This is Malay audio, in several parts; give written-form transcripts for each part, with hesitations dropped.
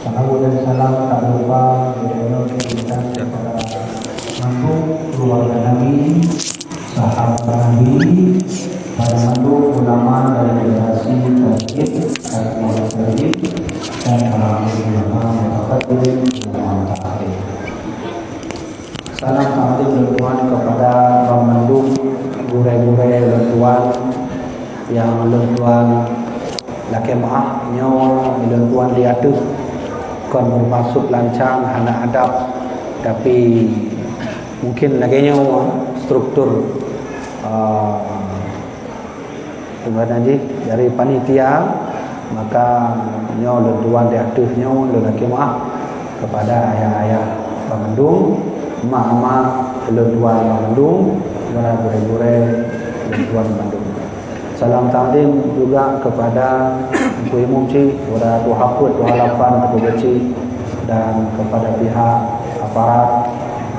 Salawat dan salam tak lupa diberikan kepada mantu keluarga Nabi, sahabat Nabi, para mantu ulama dan generasi terbaik, dan para ulama mutaqaddim ulama mutaakhir. Salam takdim bertuan kepada pemandu gure-gure lentuan yang lentuan laki maaf nyawa lentuan diadu kon bermaksud lancang anak adab tapi mungkin lagi nyawa struktur tunggu dari panitia maka nyawa lentuan diadu nyawa laki maaf kepada ayah-ayah pemandung mak-mak lentuan pemandung gure-gure lentuan pemandung. Salam takdim juga kepada Ibu Imam Cik, kepada Tuan Hafud, Tuan Halapan, Tuan Cik, dan kepada pihak aparat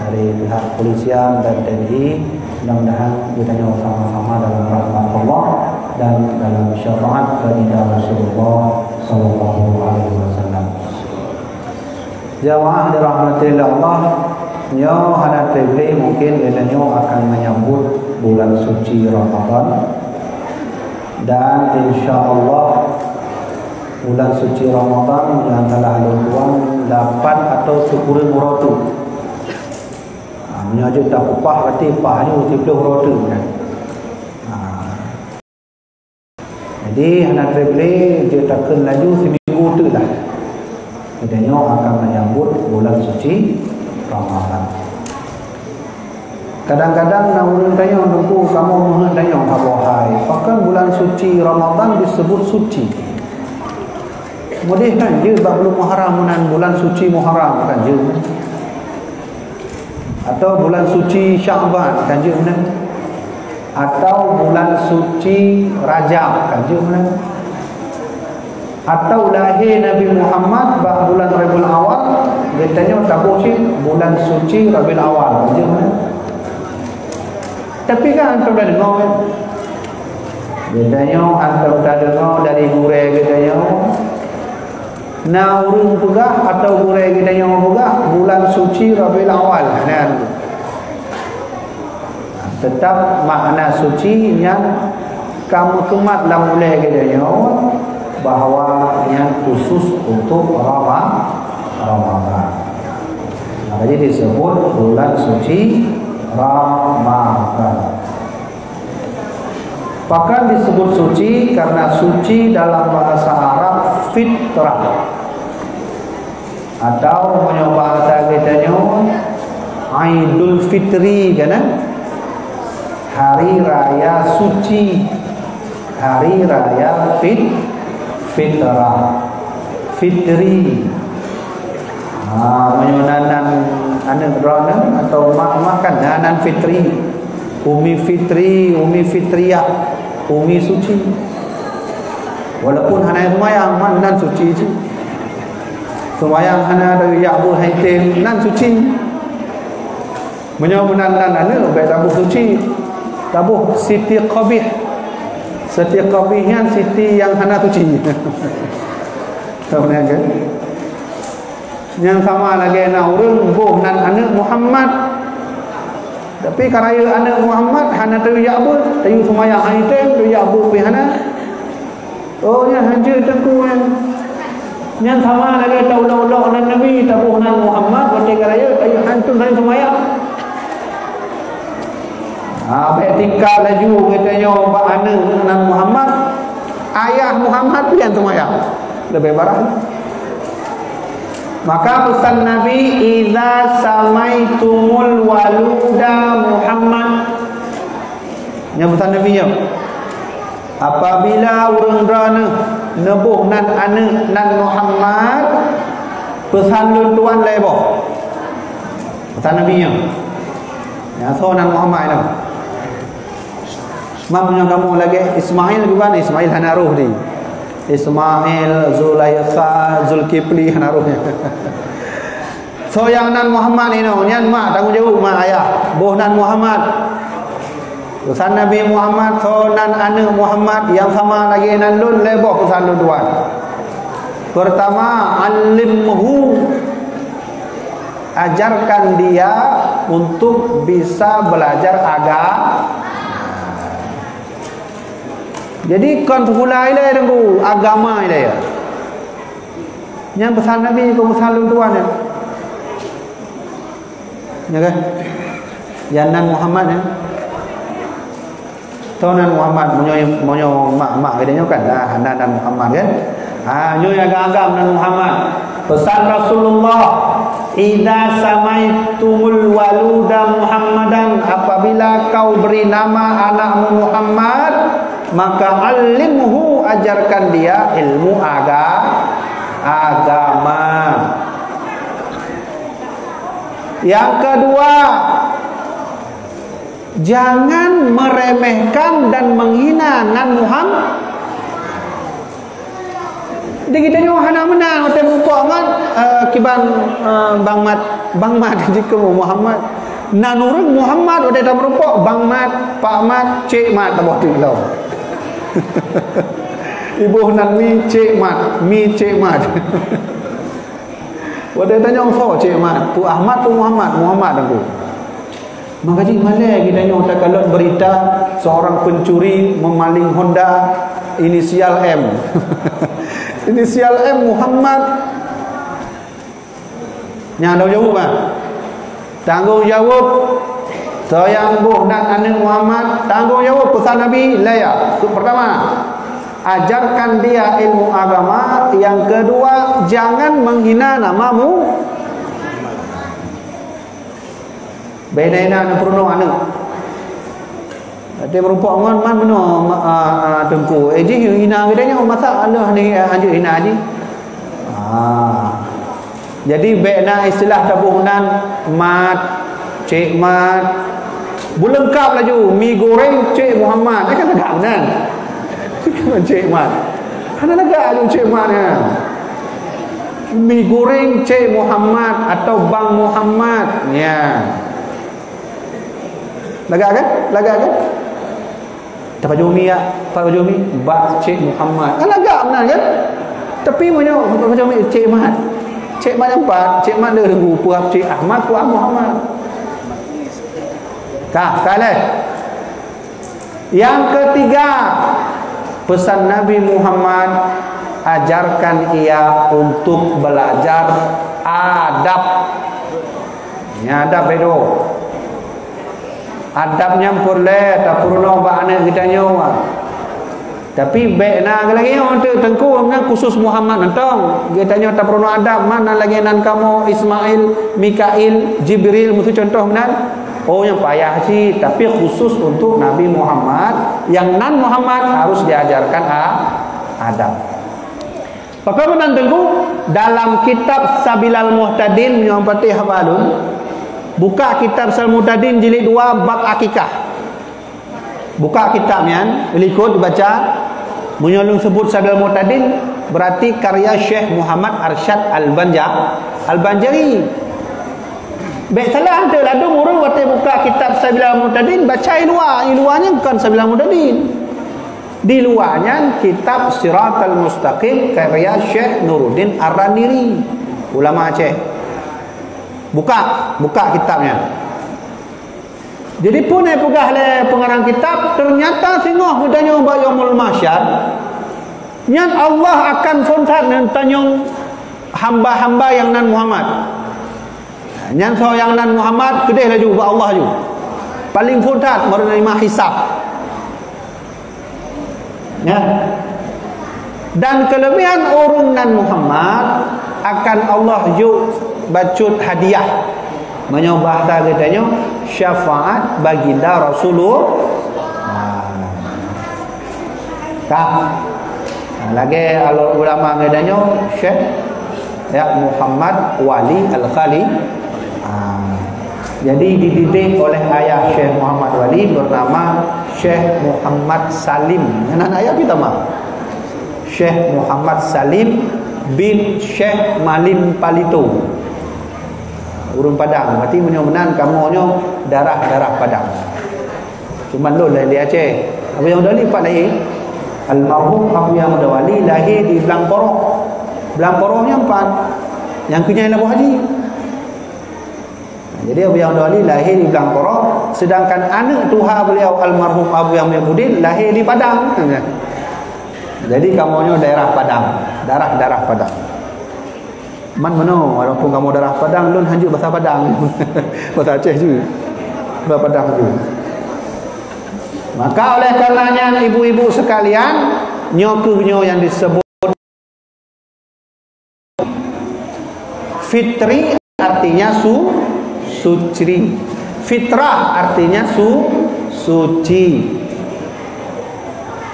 dari pihak polisian dan TNI. Mudah-mudahan kita nyawa sama-sama dalam rahmat Allah dan dalam syafaat baginda Rasulullah sallallahu alaihi wasallam. Jamaah dirahmati Allah, nyo hadap tabligh mungkin nyo akan menyambut bulan suci Ramadan. Dan insya-Allah bulan suci Ramadan yang telah lalu 8 atau 10 rotu. Menyajuk tak upah berarti pahnya 30 rotu kan. Jadi anak traveling dia takkan laju seminggu tu lah. Kemudian akan menyambut bulan suci Ramadan. Kadang-kadang nak urun tanya untuk kamu mohon tanya apa hai. Bahkan bulan suci Ramadan disebut suci. Kemudian kan je belum Muharram nan bulan suci Muharram kan je. Atau bulan suci Syaban kan je mana? Atau bulan suci Rajab kan je mana? Atau lahir Nabi Muhammad bulan Rabiul Awal dia tanya tabuh bulan suci Rabiul Awal kan je mana? Tapi kan antum dah dengar kan? Dia tanya antum dah dengar dari gure kita nak urung pegah atau gure kita pegah bulan suci Rabiul Awal kan? Tetap makna suci yang kamu kemat dalam mulai kita bahawa yang khusus untuk Ramadan. Jadi disebut bulan suci Ramadan. Bahkan disebut suci karena suci dalam bahasa Arab fitrah atau punya bahasa kita Aidul Fitri kan? Hari raya suci, hari raya fitrah, fitri. Menyunanan anak berana atau makan nanan fitri, umi fitri, umi fitriyah, umi suci. Walaupun hana semayang nan suci je. Semayang hana dari Ya'bul Haitim nan suci. Menyomunan nan anak baik tabuh suci, tabuh Siti Qabih. Siti Qabihnya Siti yang hana suci. Tahu ni kan? Yang sama lagi nak urung boh nan anak Muhammad. Tapi karaya anak Muhammad hana tu Ya'bul, tayu semayang Haitim tu Ya'bul pi hana. Oh yang haji tengku yang sama lagi tahu-tahu nan Nabi tabuh nan Muhammad berarti karaya tayu hantu dan semayang. Baik tingkah laju katanya pak anak nan Muhammad, ayah Muhammad yang semayang. Lebih barang. Maka pesan Nabi, idza samaitumul waluda Muhammad. Yang pesan Nabi nya, apabila urang drana nebuh nan anak nan Muhammad, pesan tuan lebo. Pesan Nabi nya. Ya so nan Muhammad itu. Mamanya kamu lagi Ismail juga ni, Ismail hanaruh ni. Ismail, Zulaikha, Zulkifli hanaruhnya. So yang nan Muhammad ini nyan mak tanggung jawab mak ayah. Boh nan Muhammad. Pesan Nabi Muhammad so nan anak Muhammad yang sama lagi nan lun leboh pesan tuan. Pertama, alimhu, ajarkan dia untuk bisa belajar agama. Jadi kon sekolah ile dengku agama ile ya. Yang pesan Nabi ko pesan tuan ya. Ya kan? Yang nan Muhammad ya. Tuan Muhammad monyo mak dia kan dah nan Muhammad kan. Nyo agam nan Muhammad. Pesan Rasulullah, idza samaitumul waluda Muhammadan, apabila kau beri nama anakmu Muhammad, maka alimhu, ajarkan dia ilmu agama. Yang kedua, jangan meremehkan dan menghina nan Muhammad. Jadi kita nyawa hana menang hotel rupa kan kiban bang mat jika Muhammad nanurun Muhammad hotel tam rupa bang mat pak mat cik mat tak boleh lo. Ibu nan mi cik mat hotel tanya orang cik mat tu Ahmad tu Muhammad aku. Maka jadi malah kita nyawa tak kalau berita seorang pencuri memaling Honda inisial M. Inisial M Muhammad. Yang tahu jawab kan? Tanggung jawab. Sayang buh dan anak Muhammad. Tanggung jawab pesan Nabi laya. Pertama, ajarkan dia ilmu agama. Yang kedua, jangan menghina namamu. Benaina perlu anak. Dia merupakan man meno tengku. Ji hina gedanya masa Allah ni anjur hina ji. Jadi bena istilah tabuhnan mat, cik mat. Bulengkap laju mi goreng cik Muhammad. Kan agak benar. Cik mat. Kan agak laju cik matnya. Mi goreng cik Muhammad atau bang Muhammad. Ya. Lagak kan? Pak Jomi ya, Pak Jomi, Bak Cik Muhammad. Kan agak benar kan? Tapi macam Jomi Cik Mat. Cik Mat yang empat, Cik Mat dia dengar puak Cik Ahmad, puak Muhammad. Kali. Yang ketiga, pesan Nabi Muhammad, ajarkan ia untuk belajar adab. Ini adab itu. Adabnya boleh tak perlu anak kita nyawa. Tapi baiklah lagi untuk tengku khusus Muhammad nantong. Kita nyawa tak perlu adab mana lagi nan kamu Ismail, Mikail, Jibril mutu contoh benar. Oh yang payah sih, tapi khusus untuk Nabi Muhammad yang nan Muhammad harus diajarkan adab. Maka benar tengku dalam kitab Sabilal Muhtadin yang pati hafalun. Buka kitab Al-Muhtadin jilid 2 bab akikah. Buka kitabnya, ikut baca. Menyolong sebut Sabil Muhtadin berarti karya Syekh Muhammad Arsyad Al-Banjari. Baik salah ada ladung orang waktu buka kitab Sabil Muhtadin baca luarnya bukan Sabil Muhtadin. Di luarnya kitab Siratal Mustaqim karya Syekh Nuruddin Ar-Raniri, ulama Aceh. Buka kitabnya. Jadi pun pegah le pengarang kitab, ternyata singoh mudanya ubah yaumul mahsyar. Nyat Allah akan fontat dan tanyong hamba-hamba yang nan Muhammad. Nyat so yang nan Muhammad kedeh laju ubah Allah ju. Paling fontat menerima hisab. Ya. Dan kelebihan orang nan Muhammad akan Allah ju bacut hadiah. Menyobah katanya syafaat baginda Rasulullah. Lagi ulama katanya Syekh Muhammad Wali Al-Khali. Jadi dididik oleh ayah Syekh Muhammad Wali bernama Syekh Muhammad Salim. Anak ayah kita mah Syekh Muhammad Salim bin Syekh Malim Palito. Urun Padang. Berarti menyomenan kamunya darah Padang. Cuma lo dari Aceh. Abu yang Dali Pak lahir. Almarhum Abu yang Wali lahir di Belang Porok. Belang porohnya 4. Yang kenyai labuh haji. Jadi Abu Yahya Ali lahir di Belang Poroh, sedangkan anak tuha beliau almarhum Abu Yahya Budin lahir di Padang. Jadi kamunya daerah Padang, darah Padang. Mana walaupun kamu darah Padang, lun hanjuk bahasa Padang. Bahasa Aceh juga. Bahasa Padang juga. Maka oleh karenanya ibu-ibu sekalian, nyo yang disebut fitri artinya suci. Fitrah artinya suci.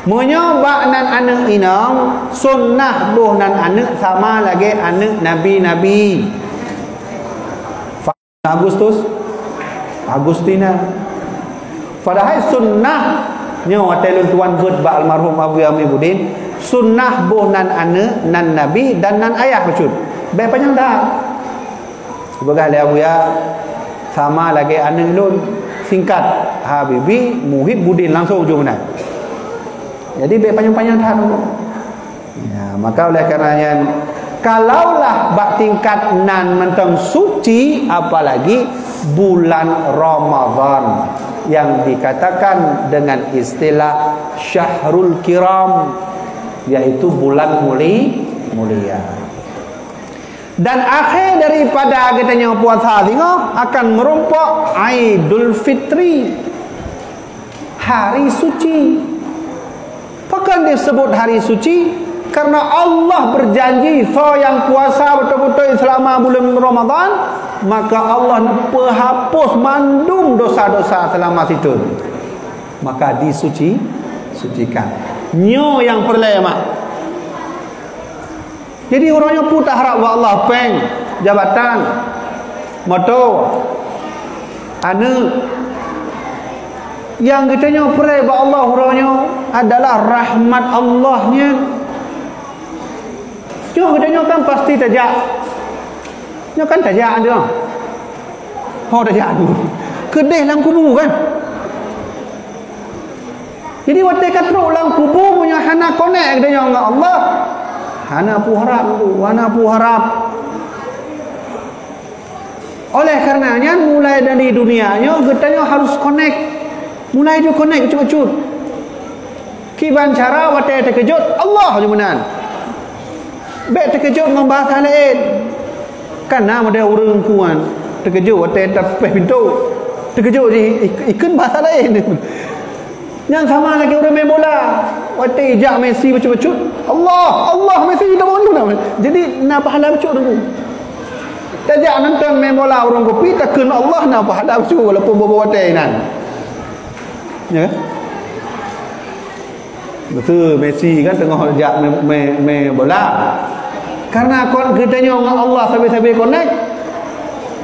Menyoba nan anak inang sunnah buh nan anak sama lagi anak nabi-nabi. Agustina. Padahal sunnah nyo atelun tuan gud ba almarhum Abu Yahya Budin, sunnah buh nan anak nan nabi dan nan ayah becut. Baik panjang dah. Sebagai Abu Yahya sama lagi anak lun singkat Habibi Muhib Budin langsung ujung benar. Jadi baik panjang-panjang dah dulu. Ya, maka oleh karenanya kalaulah bak tingkat nan mentang suci, apalagi bulan Ramadan yang dikatakan dengan istilah Syahrul Kiram, yaitu bulan mulia. Dan akhir daripada katanya puasa tengok akan merumpok Aidul Fitri, hari suci. Apakah disebut hari suci? Karena Allah berjanji, so yang puasa betul-betul selama bulan Ramadan, maka Allah hapus mandum dosa-dosa selama situ. Maka disucikan. Nyo yang perlema. Jadi orangnya putah harap wa Allah peng jabatan moto anu yang katanya pray ba Allah orangnya adalah rahmat Allahnya. Cuma katanya kan pasti tajak. Nya kan tajak dia. Oh tajak tu. Kedih lang kubur kan. Jadi waktu katruk lang kubur punya hana connect katanya dengan Allah. Hana pu harap. Oleh karenanya mulai dari dunianya katanya harus connect. Mulai dia connect cut-cut. Kiban cara waktu terkejut Allah je menan. Baik terkejut dengan bahasa lain. Karena ada orang kuan terkejut waktu terpeh pintu. Terkejut je ikut bahasa lain. Yang sama lagi orang main bola. Waktu ijak Messi becut-becut, Allah Messi kita bangun dah. Jadi nak pahala becut tu. Tajak nonton main bola orang kopi tak kena Allah nak pahala becut walaupun bawa watai nan. Ya. Betul Messi kan tengah ajak main bola. Karena kon katanya dengan Allah sampai-sampai connect.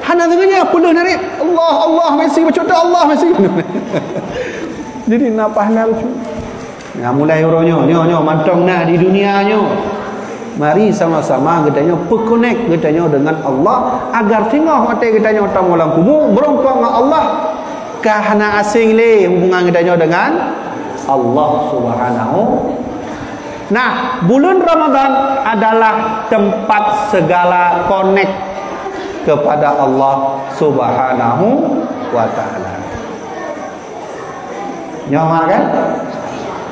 Hana tengahnya puluh narik. Allah Messi becut Allah Messi. Jadi nak pahala becut. Nah, mulai orangnya nyo mantong nah di dunianya. Mari sama-sama katanya berconnect katanya dengan Allah agar tengok mata katanya tamu dalam kubur berongkong dengan Allah kahana asing le hubungan katanya dengan Allah Subhanahu. Nah, bulan Ramadan adalah tempat segala connect kepada Allah Subhanahu wa taala. Nyawa kan?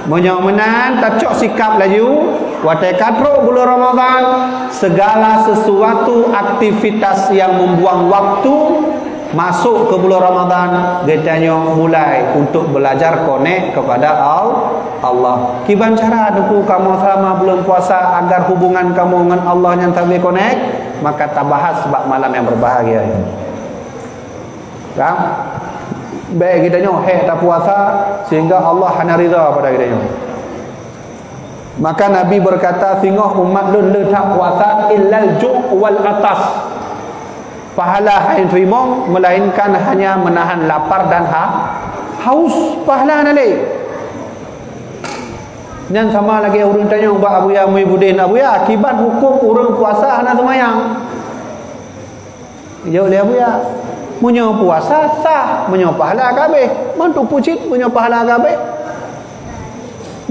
Menyomenan tak cok sikap laju watai kadro bulan Ramadan segala sesuatu aktivitas yang membuang waktu masuk ke bulan Ramadan getanya mulai untuk belajar connect kepada Allah. Kiban cara duku kamu selama bulan puasa agar hubungan kamu dengan Allah yang tak connect, maka tak bahas bab malam yang berbahagia. Kan? Baik kita nyo tak puasa sehingga Allah hana rida pada kita nyo. Maka Nabi berkata singah umat lun le tak puasa illal ju' wal atas. Pahala yang terima melainkan hanya menahan lapar dan haus. Pahala nale. Dan sama lagi orang tanya Mbak Abu Ya Muhyiddin Abu Ya akibat hukum orang puasa hana semayang. Jauh le Abu Ya. Menyo puasa sah, menyo pahala kabeh. Mantu pucit menyo pahala kabeh.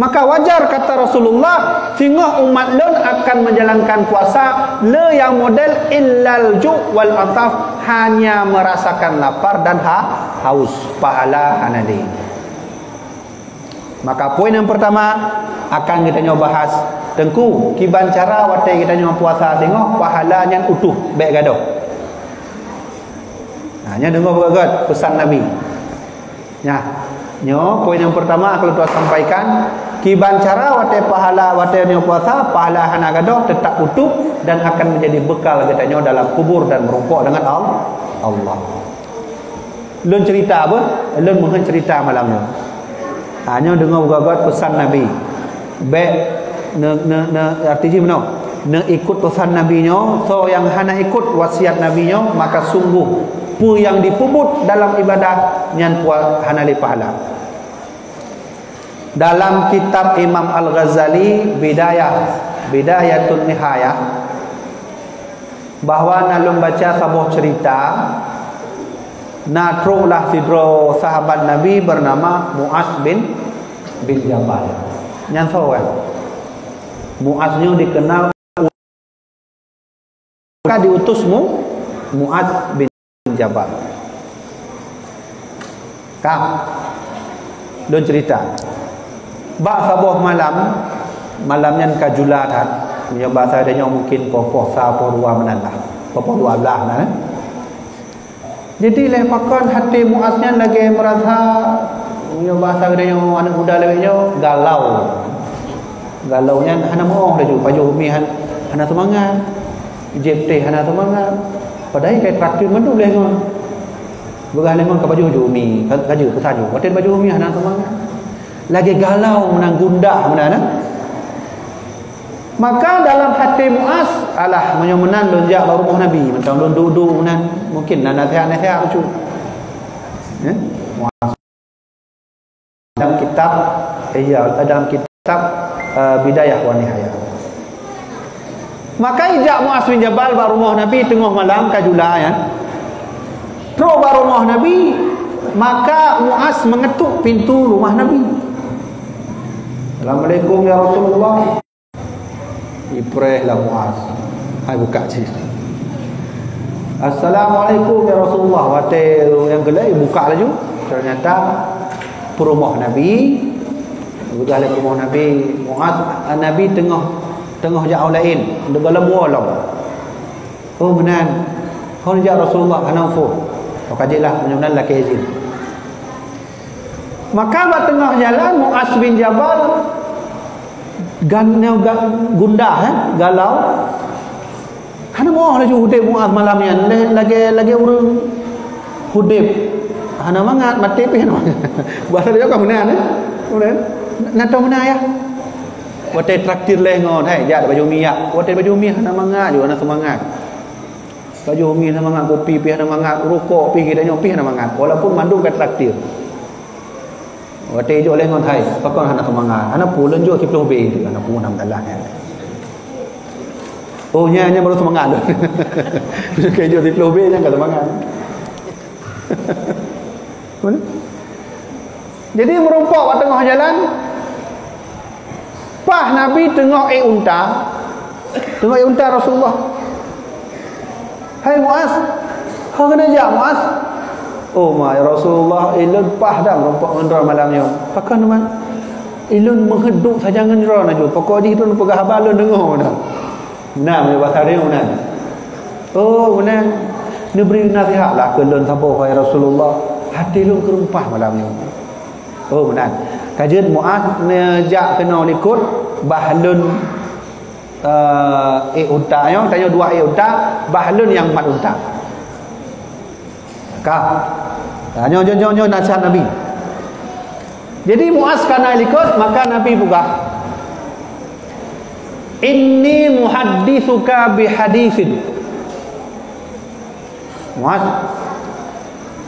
Maka wajar kata Rasulullah, sehingga umat lun akan menjalankan puasa le yang model illal ju' wal ataf, hanya merasakan lapar dan haus, pahala hanadi. Maka poin yang pertama akan kita nyoba bahas tengku kiban cara watai kita nyoba puasa, tengok pahalanya utuh baik gaduh. Hanya dengar bagat pesan Nabi. Ya, nyo poin yang pertama kalau tuan sampaikan kiban cara watai pahala watai nyo puasa, pahala hana gaduh tetap utuh dan akan menjadi bekal kita nyo dalam kubur dan merumpuk dengan Allah. Lun cerita apa? Lun mungkin cerita malamnya. Hanya dengar bagat pesan Nabi. Baik artinya mana? Ne ikut pesan Nabi nyo, so yang hana ikut wasiat Nabi nyo, maka sungguh pu yang dipubut dalam ibadah nyan puas hana li pahala. Dalam kitab Imam Al-Ghazali Bidayatun Nihayah, bahwa nalum baca sebuah cerita natrulah sidro sahabat Nabi bernama Mu'az bin Jabal. Yang tahu kan? Mu'aznya dikenal maka diutusmu Mu'az bin Jabal. Kak, don cerita. Bak sabuh malamnya kajula kan. Punya bahasa adanya mungkin popoh sa porua menanlah. Popoh 12 nah. Jadi lepakan hati Mu'aznya lagi merasa punya bahasa adanya anak muda lebihnya galaunya hana mau dah juga baju umi hana semangat. JPT hana semangat. Padahal kayak traktir mandu boleh ngon. Begah lengon ke baju umi, kaju ke saju. Hotel baju umi hana semangat. Lagi galau menang gundah mana. Maka dalam hati Mu'az, alah menyomenan lonjak baru rumah Nabi, mentang lon duduk menan, mungkin nasihat lucu. Ya? Mu'az dalam kitab Bidayah wa Nihayah. Maka ijak Mu'az bin Jabal baru rumah Nabi tengah malam kajula ya. Terus baru rumah Nabi, maka Mu'az mengetuk pintu rumah Nabi. Assalamualaikum ya Rasulullah. Ibrahimlah Mu'az. Hai buka cik. Assalamualaikum ya Rasulullah. Hotel yang gelai buka laju. Ternyata rumah Nabi. Bukan lagi rumah Nabi. Mu'az Nabi tengah jauh lain. Dalam walau. Oh benar. Kau ni Rasulullah anafu. Kau kajilah mudah-mudahan laki izin. Maka pada tengah jalan Mu'az bin Jabal gundah galau. Hana mau lagi hudib Mu'az malam yang lagi urang hudib. Hana mangat mati pi hana. Bahasa dia kan benar Kemudian nak tahu mana ya? Watai traktir leh ngon hai ja baju minyak. Watai baju minyak hana mangat juga hana semangat. Baju minyak hana mangat, kopi pi hana mangat, rokok pi kita nyopi hana mangat. Walaupun mandu kat traktir. Watai jo leh ngon hai, pakon hana semangat. Hana pulen jo kiploh be tu hana pun nam dalah ya. Oh nya baru semangat tu. Kayak jo kiploh be jangan semangat. Mana? Jadi merumpuk kat tengah jalan. Pah Nabi tengok unta. Tengok unta Rasulullah. Hai Mu'az, kau kena ajak Mu'az. Oh my Rasulullah, ilun pah dah merumpuk ngendra malamnya. Pakai nama ilun mengheduk saja ngendra naju. Pokok di itu pegah balon dengar dah. Nah, bahasa dia benar. Oh benar. Ni beri nasihatlah ke lun sabar hai Rasulullah. Hati lun kerumpah malamnya. Oh benar. Kajian Mu'az nejak kena ikut bahlun unta yo tanya dua unta bahlun yang mat unta. Kah. Tanya jonyo nasihat Nabi. Jadi Mu'az kana ikut maka Nabi buka. Inni muhadditsuka bihaditsin. Mu'az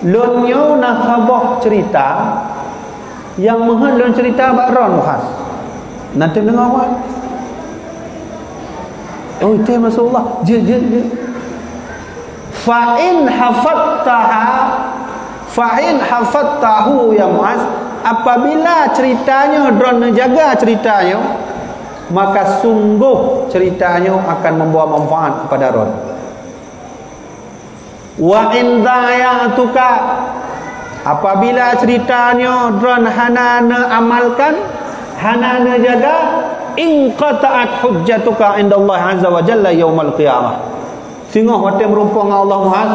lunyo nasabah cerita yang menghadun cerita bakron Mu'az. Nanti dengar awak. Oh itu Rasulullah. Je. Fa in hafadtahu ya Mu'az apabila ceritanya drone jaga ceritanya, maka sungguh ceritanya akan membawa manfaat kepada drone. Wa in dayatuka, apabila ceritanya drone hanana amalkan, hanana jaga, in qata'at hujjatuka indallah azza wa jalla yaumal qiyamah. Sehingga hotel merumpung Allah Muhammad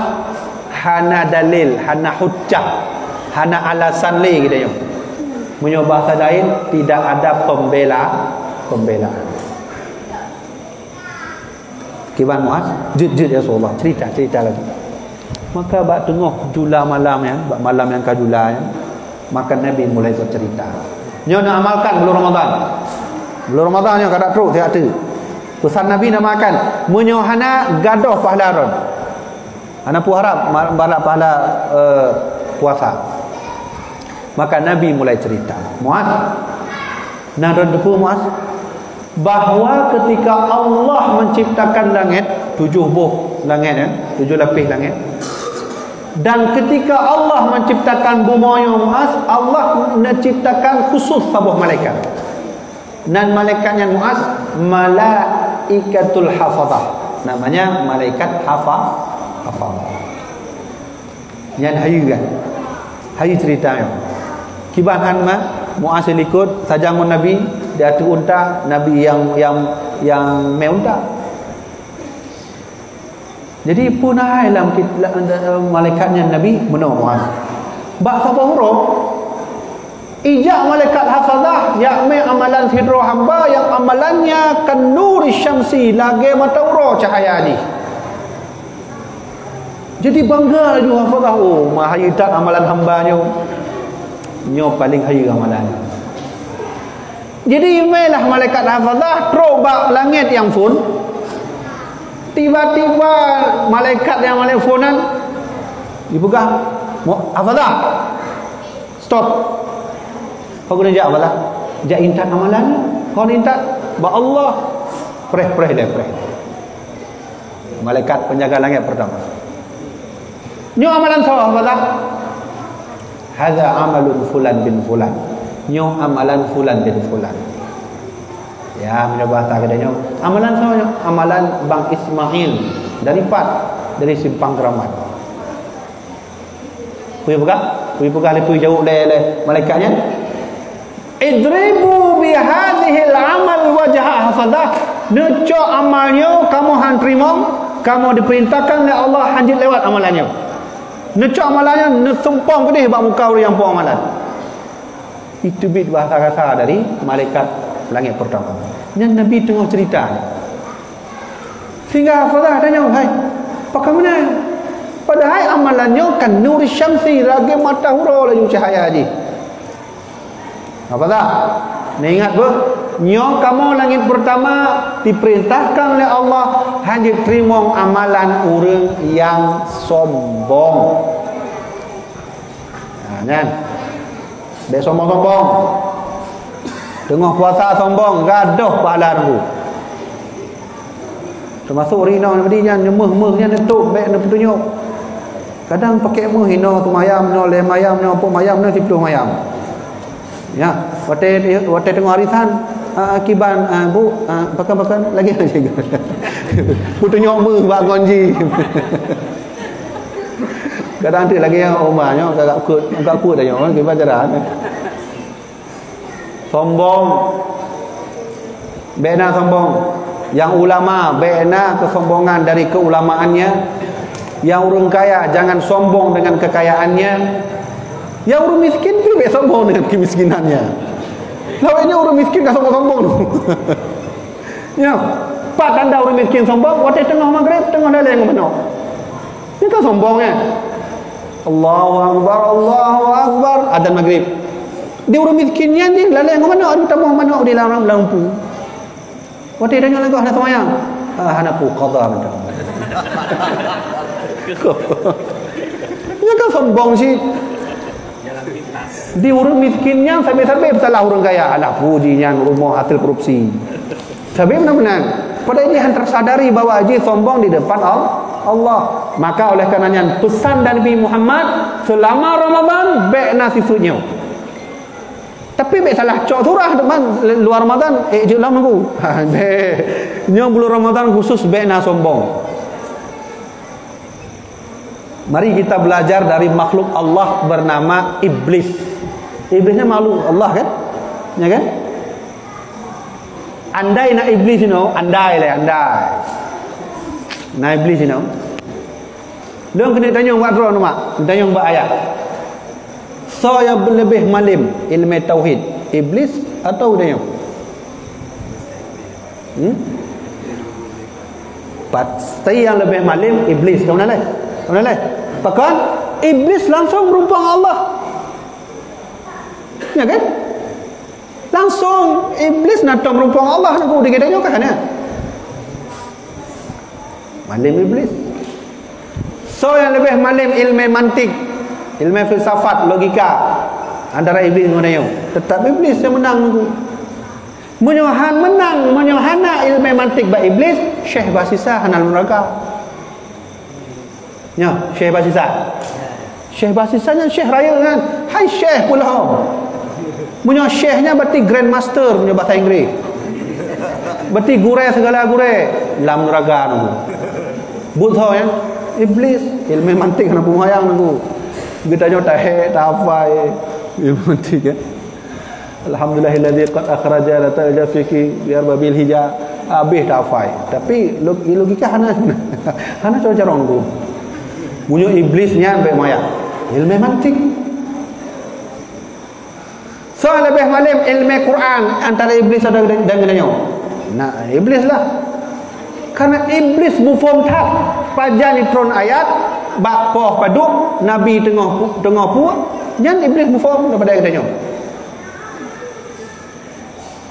hana dalil, hana hujjah, hana alasan lagi kita yang punya bahasa lain, tidak ada pembelaan. Kiban Muaz, jujur ya Rasulullah, cerita lagi. Maka bak tengah jula malam ya, bak malam yang kajula ya, maka Nabi mulai bercerita. Nyo nak amalkan belum Ramadan. Belum Ramadan nyo kada teruk tiap tu. Pesan Nabi nak makan, menyo hana gadoh pahala ron. Ana pu harap barat pahala puasa. Maka Nabi mulai cerita. Muaz, nak depu Muaz, bahawa ketika Allah menciptakan langit, 7 buah langit ya, 7 lapis langit. Dan ketika Allah menciptakan bumi Muaz, Allah menciptakan khusus sebuah malaikat. Dan malaikatnya Muaz, malaikatul hafazah. Namanya malaikat hafazah. Yang hayu kan. Hayu ceritanya. Kibahan Muaz ikut sajangun Nabi, dia tu unta, Nabi yang meunta. Jadi punai dalam malaikatnya Nabi menurut Muaz. Bak sabah huruf ijak malaikat hafazah yakni amalan hidro hamba yang amalannya kan nuri syamsi lagi mata uro cahaya ni. Jadi bangga juga hafazah, oh mahayu tak amalan hambanya nyo paling hayu amalan. Jadi emaillah malaikat hafazah terobak langit yang pun tiba-tiba malaikat yang teleponan dipegang hafazah stop. Kau guna jak apalah? Jak intat amalan. Kau intat ba Allah preh. Malaikat penjaga langit pertama. Nyo amalan sawah apa tak? Hadza amalun fulan bin fulan. Nyo amalan fulan bin fulan. Ya, mencoba bahasa katanya. Amalan sawah, amalan Bang Ismail dari Simpang Keramat. Punya pegang lebih jauh le malaikatnya. Idribu bihadhil amal wajah hafadah. Neco amalnya kamu hantrimo, kamu diperintahkan oleh Allah hanjit lewat amalannya. Neco amalannya nesumpong ke dia bak muka orang yang buat amalan. Itu bit bahasa kasar dari malaikat langit pertama. Yang Nabi tengah cerita. Sehingga hafadah tanya, hai, pakai mana? Padahal amalannya kan nur syamsi lagi mata hura lagi cahaya haji. Apa tak? Ni ingat ber? Nyo kamu langit pertama diperintahkan oleh Allah hanya terima amalan orang yang sombong. Nah, kan? Dek sombong-sombong. Tengah puasa sombong, gaduh pahala tu. Termasuk rina badinya nyemeh-mehnya netuk baik nak petunjuk. Kadang pakai meh hina tu mayam, no le mayam, no apa mayam, no tipu mayam. Ya, waktu tengah arisan kiban bu pakan lagi aja. Putu nyok bak gonji. Kadang tu lagi yang omahnya agak kuat dah nyok kiban jaran. Sombong. Bena sombong. Yang ulama bena kesombongan dari keulamaannya. Yang orang kaya jangan sombong dengan kekayaannya. Yang orang miskin tu biasa sombong dengan kemiskinannya. Lawannya orang miskin kan sombong-sombong tu. Ya, pak anda orang miskin sombong, waktu tengah maghrib tengah dalam yang mana? Ini kan sombongnya. Allahu Akbar, adzan maghrib. Dia orang miskinnya ni lalu yang mana? Aduh tambah mana di dalam lampu. Waktu tengah lagu ada semayang. Hanapu qadha macam. Ini kan sombong sih. Di orang miskinnya sampai-sampai salah orang kaya. Alah pujinya rumah hasil korupsi. Sampai benar-benar. Padahal dia tersadari bahawa dia sombong di depan Allah. Maka oleh karenanya pesan dari Nabi Muhammad selama Ramadan baik nasibnya. Tapi be salah cok turah depan luar Ramadan je lam aku. Be nya bulan Ramadan khusus be na sombong. Mari kita belajar dari makhluk Allah bernama iblis. Iblisnya malu Allah kan? Ya kan? Andai nak iblis andai lah andai. Nak iblis Long kena tanya buat drone mak, tanya buat ayat. So yang lebih malim ilmu tauhid, iblis atau tanya? Pasti yang lebih malim iblis. Kamu nak? Bahkan iblis langsung merumpang Allah. Ya kan? Langsung iblis nak merumpang Allah nak dikatanya kan? Malim iblis. So yang lebih malim ilmu mantik, ilmu filsafat, logika antara iblis dengan dia. Tetap iblis yang menang tu. Menyohana ilmu mantik ba iblis, Syekh Basisa hanal neraka. Ya, Syekh Basisa. Syekh Basisanya Syekh raya kan. Hai Syekh pula. Punya Syekhnya berarti grandmaster punya bahasa Inggeris. Berarti gure segala gure dalam neraka tu. Butuh ya. Iblis ilmu mantik kena pumayang tu. Kita nyo tak apa ilmu mantik kan. Alhamdulillahilladzi qad akhraja la tajafiki biar babil hija habis tak apa. Tapi logika hana cara tu. Punya iblisnya sampai mayang. Ilmu mantik. So lebih malim ilmu Quran antara iblis dan dengannya. Nah, iblis lah. Karena iblis bufom tak pajan itron ayat bak poh paduk nabi tengah puak jan iblis bufom daripada katanya.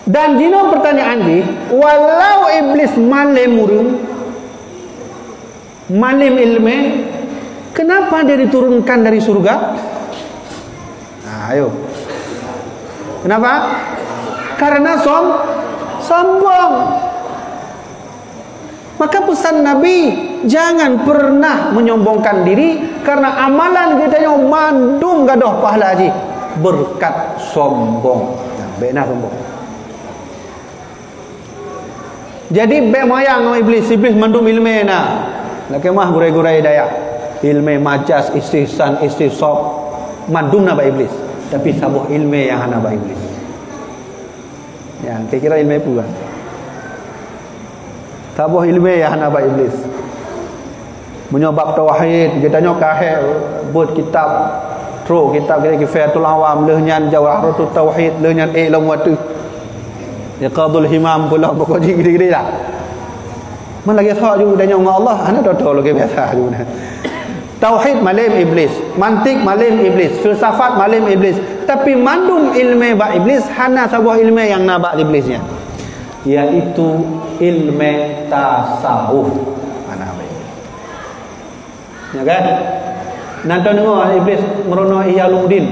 Dan jino pertanyaan ni, walau iblis malim murung malim ilmu, kenapa dia diturunkan dari surga? Nah, ayo. Kenapa? Karena sombong. Maka pesan Nabi, jangan pernah menyombongkan diri karena amalan kita yang mandung gadoh pahala haji berkat sombong. Nah, benar sombong. Jadi be moyang iblis mandung ilmu na. Nak kemah gurai-gurai daya. Ilmu majas, istihsan, istisab mandung na ba iblis. Tapi sabuh ilmu yang hana ba iblis. Ya, kira-kira ilmu pula. Sabuh ilmu yang hana ba iblis. Menyobab tauhid, kita nyokah buat kitab tro kitab kita Kifayatul Awam lehnyan Jawaharatul Tauhid lehnyan ilmu watu. Iqadul himam pula pokok gini-gini lah. Man lagi thak juga dan nyong Allah, ana tahu lagi biasa juga. Tauhid malim iblis, mantik malim iblis, filsafat malim iblis. Tapi mandung ilmu ba iblis hana sabuh ilmu yang nabak iblisnya. Yaitu ilmu tasawuf. Mana ba? Ya kan? Nanti dengar iblis merono Iyaluddin.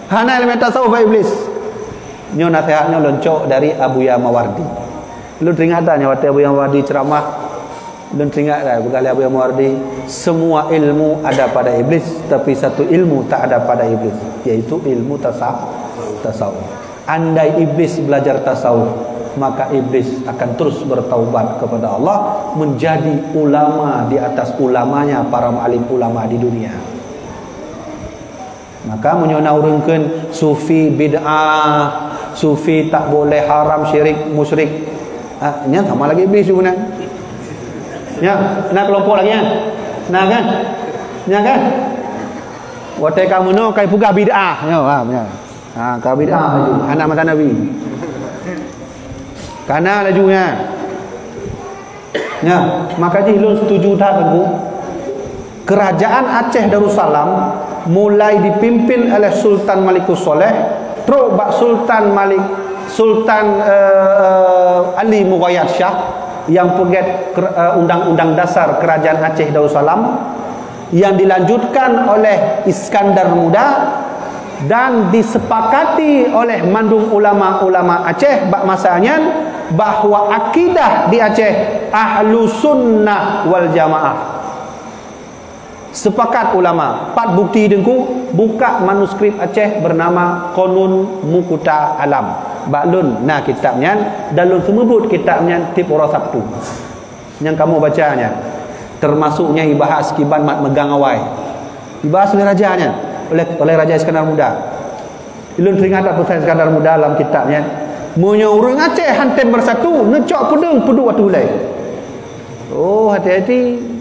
Hana ilmu tasawuf iblis. Nyo nasihatnya loncok dari Abuya Mawardi. Lu teringat tak waktu Abuya Mawardi ceramah? Lu teringat tak berkali Abuya Mawardi, semua ilmu ada pada iblis, tapi satu ilmu tak ada pada iblis, yaitu ilmu tasawuf. Andai iblis belajar tasawuf, maka iblis akan terus bertaubat kepada Allah, menjadi ulama di atas ulamanya para alim ulama di dunia. Maka menyonaurungkeun sufi bid'ah, sufi tak boleh haram syirik musyrik. Nya sama lagi iblis juga nak. Ya, nak kelompok lagi kan? Nah kan? Ya kan? Waktu kamu no kai puga bid'ah, ya, benar. Ka bid'ah laju, anak mata Nabi. Kana lajunya. Ya, maka jilun setuju tak aku? Kerajaan Aceh Darussalam mulai dipimpin oleh Sultan Malikus Soleh, terus bak Sultan Ali Mughayat Shah yang pegat undang-undang dasar kerajaan Aceh Darussalam, yang dilanjutkan oleh Iskandar Muda dan disepakati oleh mandung ulama-ulama Aceh bak masanya bahwa akidah di Aceh ahlu sunnah wal jamaah. Sepakat ulama, 4 bukti dengku buka manuskrip Aceh bernama Qanun Mukuta Alam. Baklun nah kitabnya dalun semebut kitabnya tip orang Sabtu. Yang kamu bacanya termasuknya dibahas kiban mat megang awai. Dibahas oleh rajanya, oleh Raja Iskandar Muda. Ilun teringat pesan Iskandar Muda dalam kitabnya. Munyo urang Aceh hantem bersatu, necok pedung pedu watu ulai. Oh, hati-hati.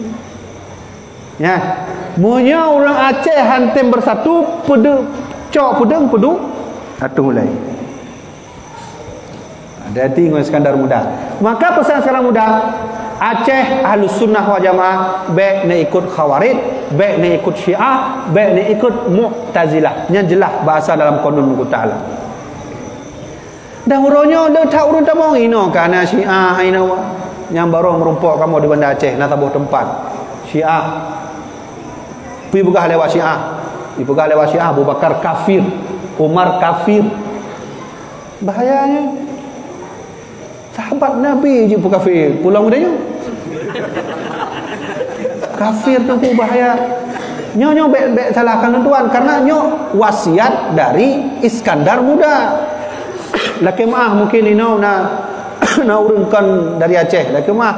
Ya, munyo orang Aceh hantem bersatu cok pedeng pedu atu mulai. Hati-hati dengan Iskandar Muda. Maka pesan Iskandar Muda, Aceh Ahlus Sunnah wal Jamaah baik nak ikut Khawarij, baik nak ikut Syiah, baik nak ikut Mu'tazilah. Yang jelas bahasa dalam Qanun Mukuta Alam. Dah urunyo dah tak urun tamong ino kana Syiah ino yang baru merumpok kamu di Banda Aceh nak tabuh tempat. Syiah pergi pegah lewat Syiah. Dipegah lewat Syiah, Abu Bakar kafir, Umar kafir. Bahayanya. Sahabat Nabi je pun kafir. Pulang mudanya. Kafir tu pun bahaya. Nyo baik salahkan tuan karena nyo wasiat dari Iskandar Muda. Laki maaf mungkin ino nak urunkan dari Aceh. Laki maaf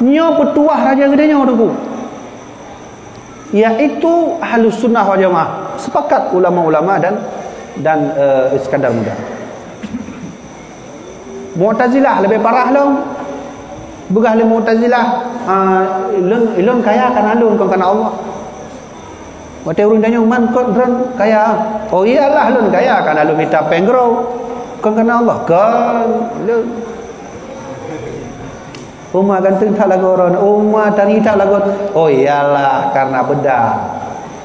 nyo petuah raja gedenya tu. Iaitu Ahlus Sunnah wal Jamaah. Sepakat ulama-ulama dan Iskandar Muda. Mu'tazilah lebih parah long. Begah le Mu'tazilah ilun kaya kan alun kan Allah. Wate urun danyo man kon dron kaya. Oh iyalah lun kaya kan alun minta penggro kan Allah kan lun. Umma ganteng tak lagu orang, umma tadi tak lagu. Oh iyalah karena bedak.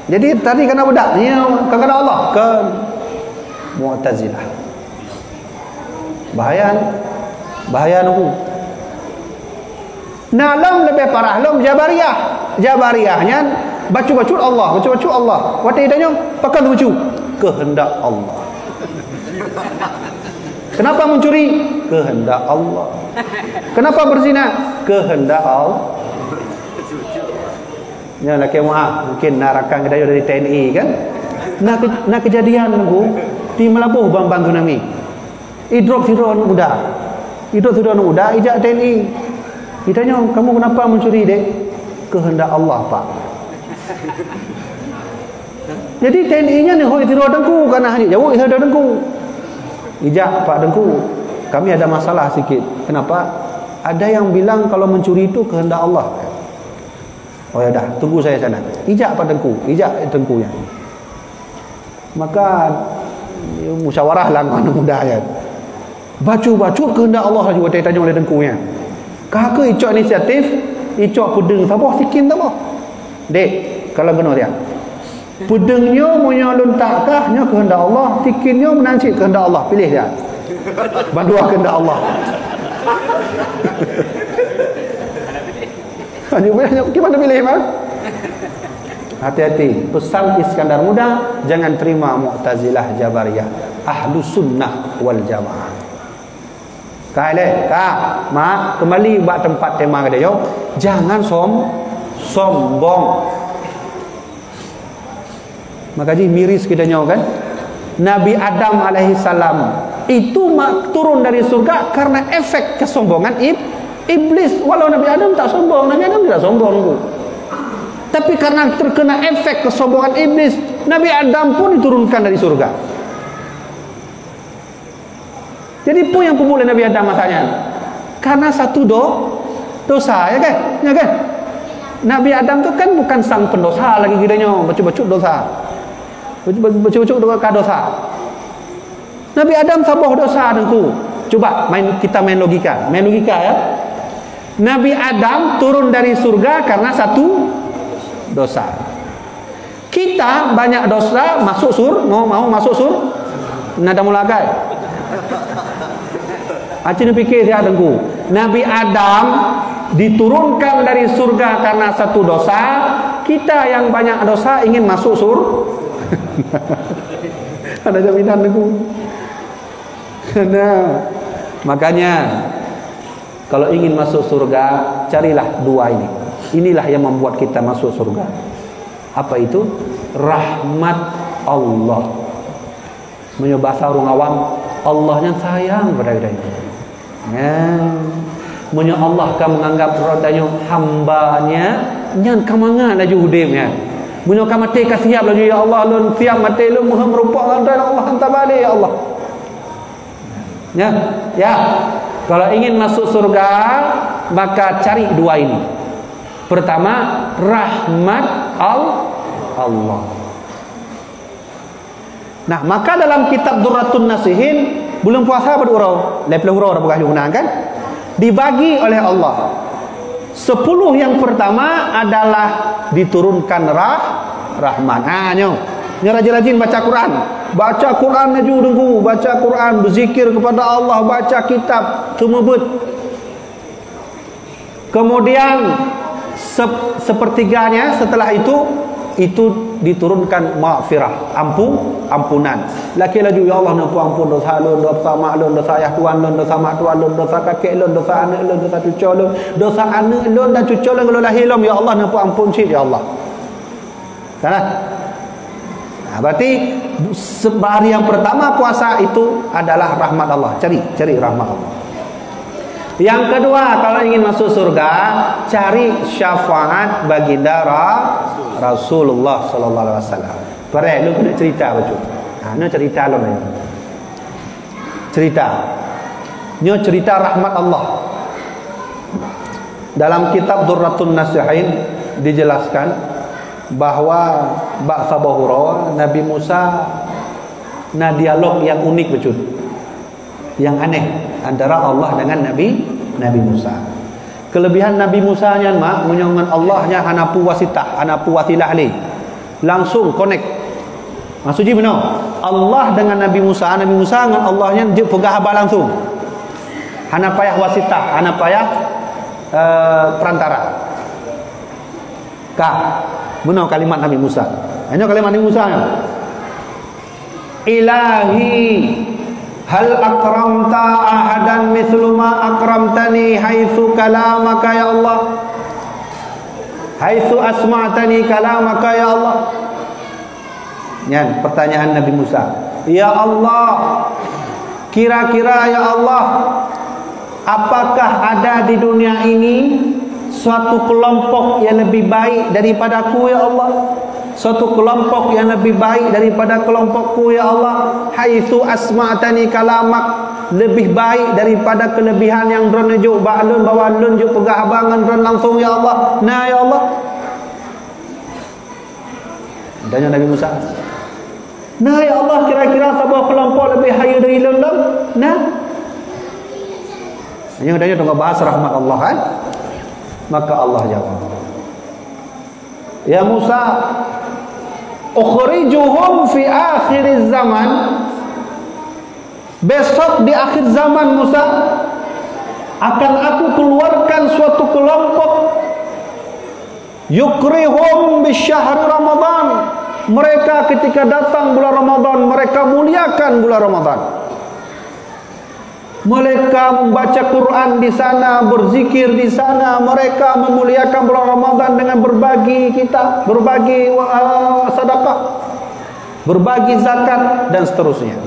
Jadi tadi karena bedak, ni karena Allah kan Mu'tazilah. Bahaya nunggu. Nalam lebih parah lom Jabariyah. Jabariyahnya bacu-bacu Allah, bacu-bacu Allah. Wate idanya pakai bacu kehendak Allah. Kenapa mencuri? Kehendak Allah. Kenapa berzina? Kehendak Allah. Ya laki maaf, mungkin narakan kedai dari TNI kan. Nak kejadian nunggu di Melabuh bang tsunami. Idrok sudah muda. Idrok sudah muda ijak TNI. Ditanya, kamu kenapa mencuri dek? Kehendak Allah, Pak. Jadi TNI-nya nih hoi tiru dengku karena hanya jauh ihda dengku. Ijak Pak Dengku, kami ada masalah sikit. Kenapa? Ada yang bilang kalau mencuri itu kehendak Allah. Oh ya dah, tunggu saya sana. Ijak Pak Dengku, ijak Dengkunya. Maka musyawarah lah anak muda ya. Bacu kehendak Allah juga tanya oleh Dengkunya. Kakak icok inisiatif, icok pedeng sabah sikin sabah. Dek, kalau benar dia. Pedengnya menyalun takkahnya kehendak Allah, tikinnya menanci kehendak Allah, pilih dia. Bandua kehendak Allah. Gimana pilih Pak? Hati-hati, pesan Iskandar Muda, jangan terima Mu'tazilah Jabariyah. Ahlus Sunnah wal Jamaah. Mak kembali buat tempat tema dia. Jangan sombong. Maka jadi miris kita nyawa kan. Nabi Adam alaihi salam itu turun dari surga karena efek kesombongan iblis. Walau Nabi Adam tak sombong, Nabi Adam tidak sombong. Tapi karena terkena efek kesombongan iblis, Nabi Adam pun diturunkan dari surga. Jadi pun yang pemulai Nabi Adam matanya karena satu dosa ya kan? Ya kan? Nabi Adam tu kan bukan sang pendosa lagi kiranya, baca-baca dosa. Baca-baca dosa. Nabi Adam sabah dosa dengku. Coba kita main logika ya. Nabi Adam turun dari surga karena satu dosa. Kita banyak dosa masuk mau masuk nada mulagai. Acin pikir ya dengku. Nabi Adam diturunkan dari surga karena satu dosa. Kita yang banyak dosa ingin masuk ada jaminan dengku. Nah, makanya kalau ingin masuk surga, carilah dua ini. Inilah yang membuat kita masuk surga. Apa itu? Rahmat Allah. Menurut bahasa orang awam, Allahnya sayang pada kita ini. Menurut Allah kan menganggap rodanya hambanya nyan kamangan laju hudimnya. Menurut kan mati ka siap laju ya Allah lun siap mati lun muha merupakan dan Allah hantar balik ya Allah. Ya. Kalau ingin masuk surga maka cari dua ini. Pertama, rahmat Allah. Nah, maka dalam kitab Durratun Nasihin bulan puasa pada urau, lepas urau apakah digunakan kan? Dibagi oleh Allah. 10 yang pertama adalah diturunkan rahmat. Nyo rajin-rajin baca Quran. Baca Quran laju dengku, baca Quran, berzikir kepada Allah, baca kitab, semua bet. Kemudian sepertiganya setelah itu diturunkan maghfirah, ampunan. Laki laju ya Allah nak ampun dosa lun, dosa mak lun, dosa ayah tuan lun, dosa mak tuan lun, dosa kakek lun, dosa anak lun, dosa cucu lun, dosa anak lun dan cucu lun kalau lahir lun, ya Allah nak ampun sikit ya Allah. Kan? Nah, berarti hari yang pertama puasa itu adalah rahmat Allah. Cari rahmat Allah. Yang kedua, kalau ingin masuk surga, cari syafaat baginda Rasulullah sallallahu alaihi wasallam. Pare lu kena cerita betul. Nah, cerita lu ni. Cerita rahmat Allah. Dalam kitab Durratun Nasihin dijelaskan bahwa ba'sa bahura Nabi Musa na dialog yang unik betul. Yang aneh antara Allah dengan Nabi Musa. Kelebihan Nabi Musa nya mak menyongan Allahnya hanapu wasitah, hanapu wasilah li. Langsung connect. Maksudnya benar. Allah dengan Nabi Musa dengan Allahnya dia pegah haba langsung. Hana payah wasitah, hana payah perantara. Benar kalimat Nabi Musa. Ini kalimat Nabi Musa nya. Ilahi hal akramta ahadan mithlu ma akramtani haitsu kalamaka ya Allah, haitsu asma'tani kalamaka ya Allah. Yan pertanyaan Nabi Musa. Ya Allah, kira-kira ya Allah, apakah ada di dunia ini suatu kelompok yang lebih baik daripadaku ya Allah? Suatu kelompok yang lebih baik daripada kelompokku ya Allah. Haitsu asma'tani kalamak, lebih baik daripada kelebihan yang dron juk ba'lun bawa lun juk pegah abangan dron langsung ya Allah. Nah ya Allah. Tanya Nabi Musa. Nah ya Allah, kira-kira sebuah kelompok lebih haya dari lun? Nah. Yang tanya tengah bahas rahmat Allah kan? Maka Allah jawab. Ya Musa, ukhrijuhum fi akhir zaman. Besok di akhir zaman Musa akan aku keluarkan suatu kelompok yukrihum bisyahr Ramadan. Mereka ketika datang bulan Ramadan, mereka muliakan bulan Ramadan. Mereka membaca Quran di sana, berzikir di sana, mereka memuliakan bulan Ramadan dengan berbagi kita, berbagi sedekah, berbagi zakat dan seterusnya.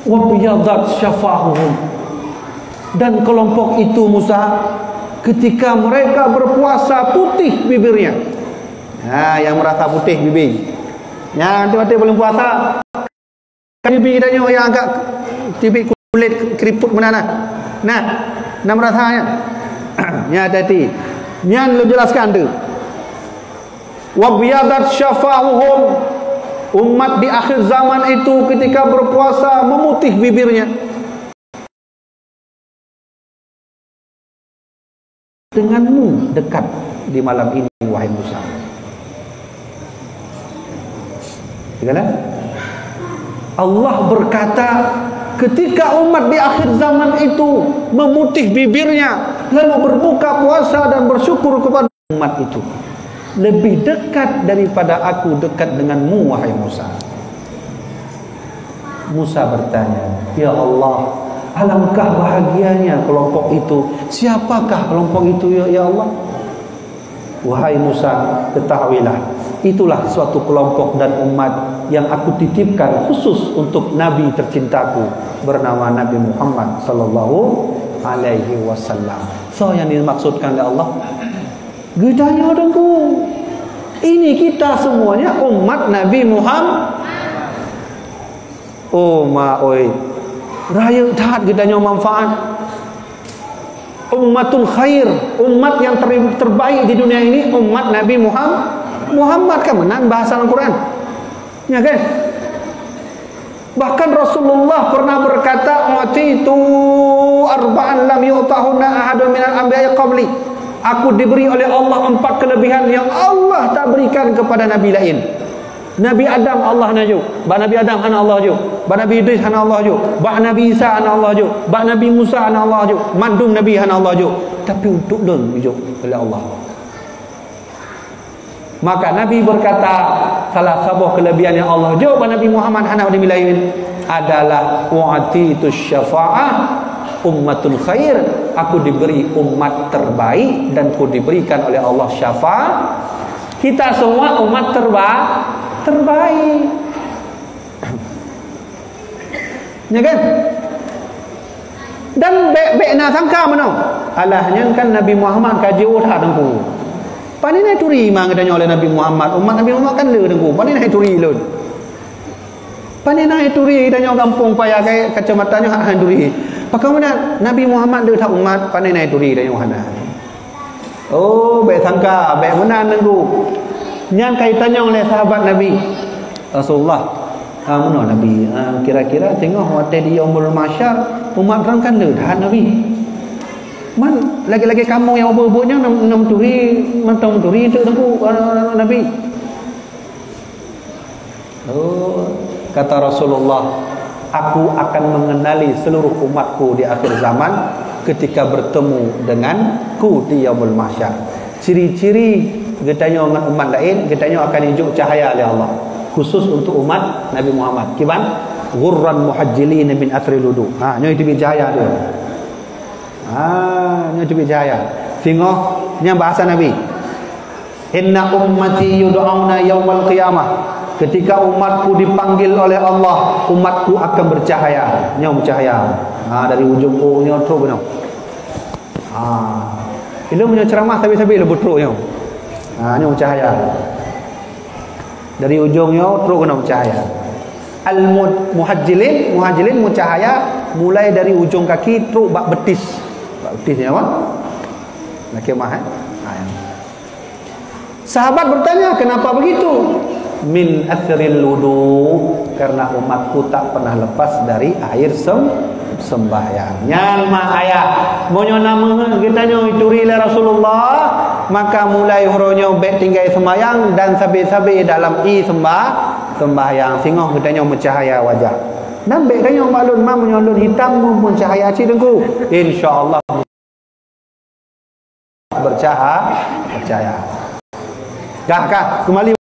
Wa biyadat syafa'uhum. Dan kelompok itu Musa, ketika mereka berpuasa putih bibirnya. Nah, yang merasa putih bibir. Yang nanti belum puasa bibir kita yang agak tipik kulit keriput mana nah rasanya nya tadi nyan lu jelaskan tu wa biyadat syafa'uhum, umat di akhir zaman itu ketika berpuasa memutih bibirnya. Denganmu dekat di malam ini wahai Musa. Gimana? Allah berkata ketika umat di akhir zaman itu memutih bibirnya lalu berbuka puasa dan bersyukur kepada umat itu, lebih dekat daripada aku dekat denganmu wahai Musa. Musa bertanya, ya Allah, alangkah bahagianya kelompok itu. Siapakah kelompok itu ya Allah? Wahai Musa, ketahuilah, itulah suatu kelompok dan umat yang aku titipkan khusus untuk Nabi tercintaku bernama Nabi Muhammad sallallahu alaihi wasallam. So yang dimaksudkan oleh Allah, gedanya dengku. Ini kita semuanya umat Nabi Muhammad. Oh ma oi. Raya taat gedanya manfaat. Ummatul khair, umat yang terbaik di dunia ini umat Nabi Muhammad kan menang bahasa Al-Quran, ya kan? Bahkan Rasulullah pernah berkata, "Utitu arba'an lam yu'tahunna ahadun minal anbiya'i qabli." Aku diberi oleh Allah 4 kelebihan yang Allah tak berikan kepada nabi lain. Nabi Adam Allah naju, ba Nabi Adam ana Allah ju, ba Nabi Idris ana Allah ju, ba Nabi Isa ana Allah ju, ba Nabi Musa ana Allah ju, mandum Nabi ana Allah ju, tapi untuk dong ju oleh Allah. Maka Nabi berkata, salah satu kelebihan yang Allah ju ba Nabi Muhammad ana nabi lain adalah wa'atitus syafa'ah ummatul khair, aku diberi umat terbaik dan aku diberikan oleh Allah syafaat. Kita semua umat terbaik. Ya kan? Dan baik nak sangka mana? Alahnya kan Nabi Muhammad kaji udah dengku. Pani nak turi mang katanya oleh Nabi Muhammad. Umat Nabi Muhammad kan le dengku. Pani nak turi lun. Pani nak turi tanya kampung payah kai kacamatanya hak turi. Bagaimana Nabi Muhammad le tak umat pani nak turi tanya hana. Oh, baik sangka, baik menan dengku. Yang kaitannya oleh sahabat Nabi Rasulullah, mana Nabi kira-kira tengok waktu di Yaumul Mahsyar umat orang kan dah Nabi. Man lagi-lagi kamu yang ubah-ubahnya nam turi itu tengku Nabi. Oh, kata Rasulullah, aku akan mengenali seluruh umatku di akhir zaman ketika bertemu denganku di Yaumul Mahsyar. Ciri-ciri getanya umat lain, getanya akan hijau cahaya oleh Allah khusus untuk umat Nabi Muhammad. Kiban ghurran muhajjilin min athri wudu. Nyo itu cahaya dia. Nyo itu cahaya. Tengok nya bahasa Nabi. Inna ummati yud'auna yaumal qiyamah. Ketika umatku dipanggil oleh Allah, umatku akan bercahaya. Nyo bercahaya. Dari ujung nyo terus nyo. Ilmu punya ceramah tapi lebih teruk nyo. Ini cahaya. Dari ujungnya terus kena cahaya. Muhajjilin cahaya mulai dari ujung kaki terus bak betis. Bak betisnya apa? Nak kemah Sahabat bertanya, kenapa begitu? Min athril wudu, karena umatku tak pernah lepas dari air sembahyang. Yang mah ayah monyo nama kitanya ituri le Rasulullah, maka mulai huronyo bek tinggal sembahyang dan sabi-sabi dalam sembahyang singgoh kitanya mencahaya wajah. Dan bek tanya maklun mah menyolun hitam pun cahaya ci dengku. Insyaallah bercahaya. Dah kembali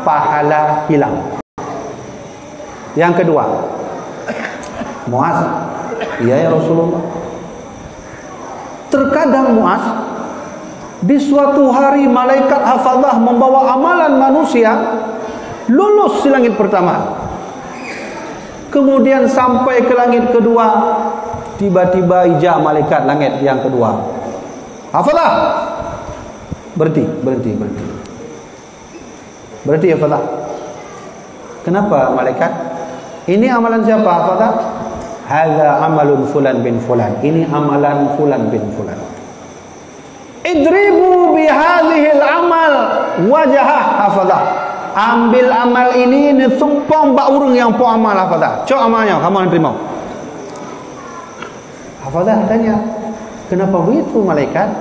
pahala hilang. Yang kedua, Muaz, ya Rasulullah. Terkadang Muaz, di suatu hari malaikat hafazah membawa amalan manusia lulus di langit pertama. Kemudian sampai ke langit kedua, tiba-tiba ijab malaikat langit yang kedua. Hafazah. Berhenti. Berhenti hafazah. Kenapa malaikat? Ini amalan siapa? Hafazah? Hadza amalun fulan bin fulan. Ini amalan fulan bin fulan. Idribu bihadhil amal wajah hafazah. Ambil amal ini sumpang bak urung yang po amal hafazah. Cok amalnya kamu yang terima. Hafazah tanya, kenapa begitu malaikat?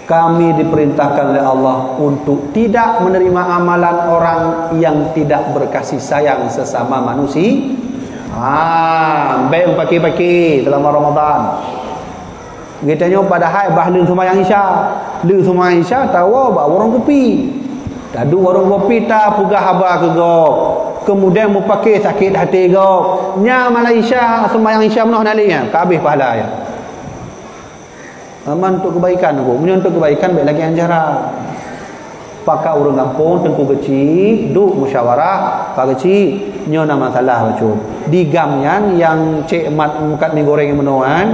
Kami diperintahkan oleh Allah untuk tidak menerima amalan orang yang tidak berkasih sayang sesama manusia. Baik pagi-pagi dalam Ramadan. Kitanya padahal bahlu sembahyang Isya. Lu sembahyang Isya tahu bawa warung kopi. Tadu warung kopi tak pugah haba ke gop. Kemudian mu pakai sakit hati gop. Nya Malaysia sembahyang Isya menah nalinya, kabeh pahala ya. Aman untuk kebaikan aku. Punya untuk kebaikan baik lagi anjara. Pakai orang kampung tengku kecil, duk musyawarah, pak kecil, nyo nama masalah bacu. Di gamyan yang cik mat mukat mi goreng menuan,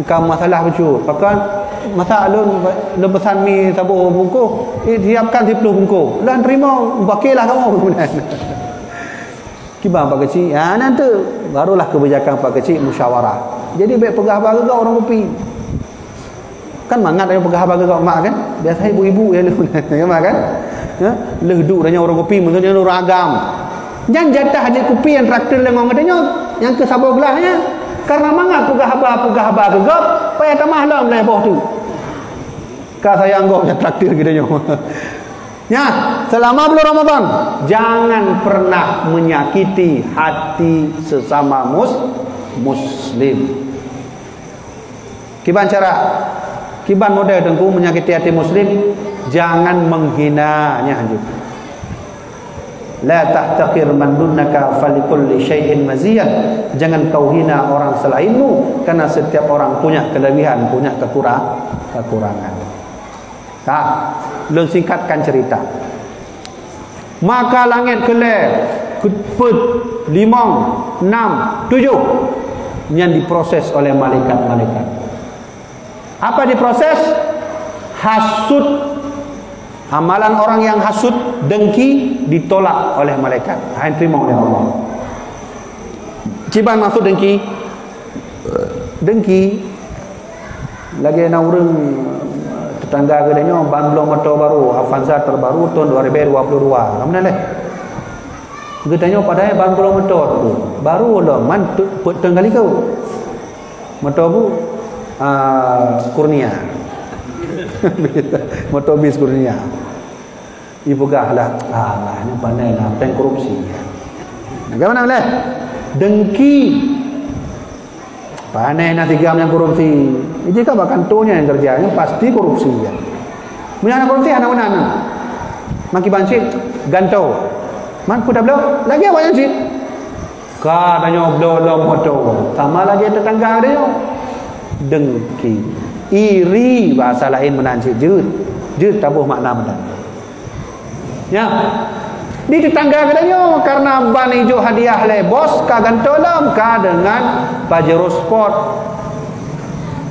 kam masalah bacu. Pakai masa alun lebesan mi sabu bungku, siapkan 10 bungku. Lan terima, bakilah kamu kemudian. Kibang pak kecil, nanti barulah kebijakan pak kecil musyawarah. Jadi baik pegah baga orang kopi. Kan mangat yang pegah baga kau mak kan, biasa ibu-ibu ya lu kan kan, lehdu danya orang kopi menurutnya orang agam, jangan jatah haji kopi yang traktor lengong katanya, yang ke sabau gelahnya, karena mangat pegah baga kau, payah tamah lah mulai bawah tu, kata saya anggap yang traktor gitu ya, selama bulan Ramadan jangan pernah menyakiti hati sesama muslim. Kiban cara kiban model tengku menyakiti hati muslim, jangan menghinanya anjur. La tahtakir man dunaka falikulli syai'in maziyah. Jangan kau hina orang selainmu, karena setiap orang punya kelebihan, punya kekurangan. Lun singkatkan cerita. Maka langit keleh keput 5, 6, 7 yang diproses oleh malaikat-malaikat. Apa diproses? Hasud. Amalan orang yang hasud, dengki, ditolak oleh malaikat. Yang terima oleh Allah. Ciban maksud dengki. Dengki lagi nak urang tetangga kedanya bandlo motor baru, Avanza terbaru tahun 2022. Ramai leh. Kedanya padahal bandlo motor tu baru lah man tenggali kau. Motor bu Kurnia. Motor bis Kurnia. Ibu gahlah, ini pandai lah, pen korupsi. Bagaimana boleh? Dengki. Pandai nak tiga yang korupsi. Jika bahkan tuanya yang kerjanya pasti korupsi. Punya anak korupsi anak mana? Maki bancik, gantau. Man kuda belum? Lagi apa yang sih? Katanya belum motor. Sama lagi tetangga dia. Dengki, iri, bahasa lain menancik jud tabuh makna benar ya di tetangga katanya karena ban hijau hadiah le bos ka gantolam ka dengan Pajero Sport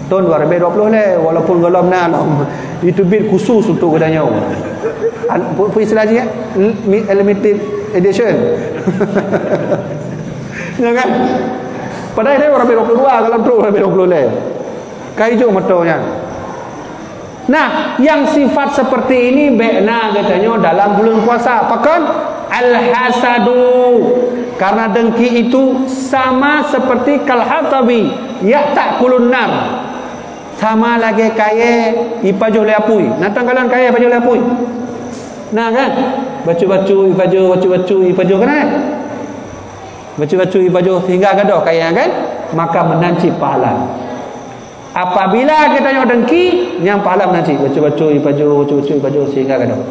tahun 2020 le walaupun golom nalom itu bil khusus untuk katanya apa istilah dia limited edition ya kan padahal dia orang 22 kalau tu orang 20 le kayu motornya. Nah, yang sifat seperti ini bekna katanya dalam bulan puasa. Pakan al-hasadu. Karena dengki itu sama seperti kal-hatabi ya takulun nar. Sama lagi kaya ipajo leapui. Nah, tanggalan kaya ipajo leapui. Nah kan? Bacu-bacu ipajo kan? Bacu-bacu ipajo hingga gadoh kaya kan? Maka menancip pahala. Apabila kita yang dengki, yang pahala nanti baca-baca ipajo sehingga kadang.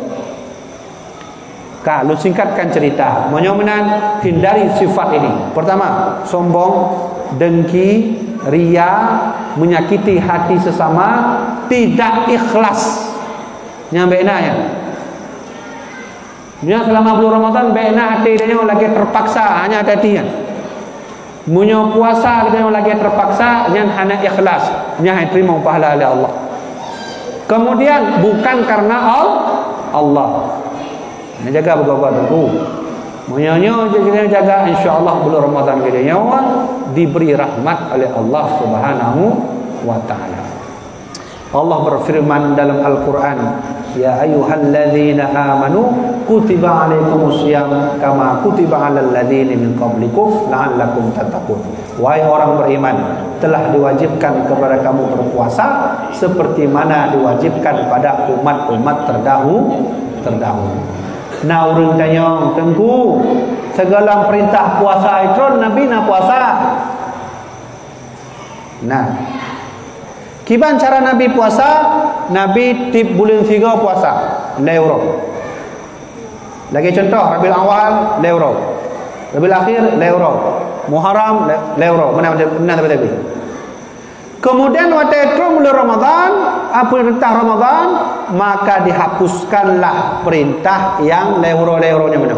Kalau singkatkan cerita, menyomenan hindari sifat ini. Pertama, sombong, dengki, ria, menyakiti hati sesama, tidak ikhlas. Yang benarnya. Yang selama bulan Ramadan benar hati dia lagi terpaksa hanya hati-hatian. Munyo puasa kita lagi terpaksa yang hanya ikhlas, yang terima pahala oleh Allah. Kemudian bukan karena Allah. Ini jaga bergaul tu. Munyo kita jaga insya-Allah bulan Ramadan kita nyawa diberi rahmat oleh Allah Subhanahu wa taala. Allah berfirman dalam Al-Qur'an, ya ayyuhalladzina amanu kutiba alaikumusiyam kama kutiba alal ladzina min qablikum la'allakum tattaqun. Wahai orang beriman, telah diwajibkan kepada kamu berpuasa seperti mana diwajibkan pada umat-umat terdahulu. Nah, urang tanya tengku segala perintah puasa itu Nabi nak puasa. Nah, kiban cara Nabi puasa? Nabi tip bulan 3 puasa leuro. Lagi contoh Rabiul Awal leuro, Rabiul Akhir leuro, Muharram leuro. Mana tapi Kemudian waktu itu mulai Ramadan, perintah Ramadan, maka dihapuskanlah perintah yang lewro-lewronya mana.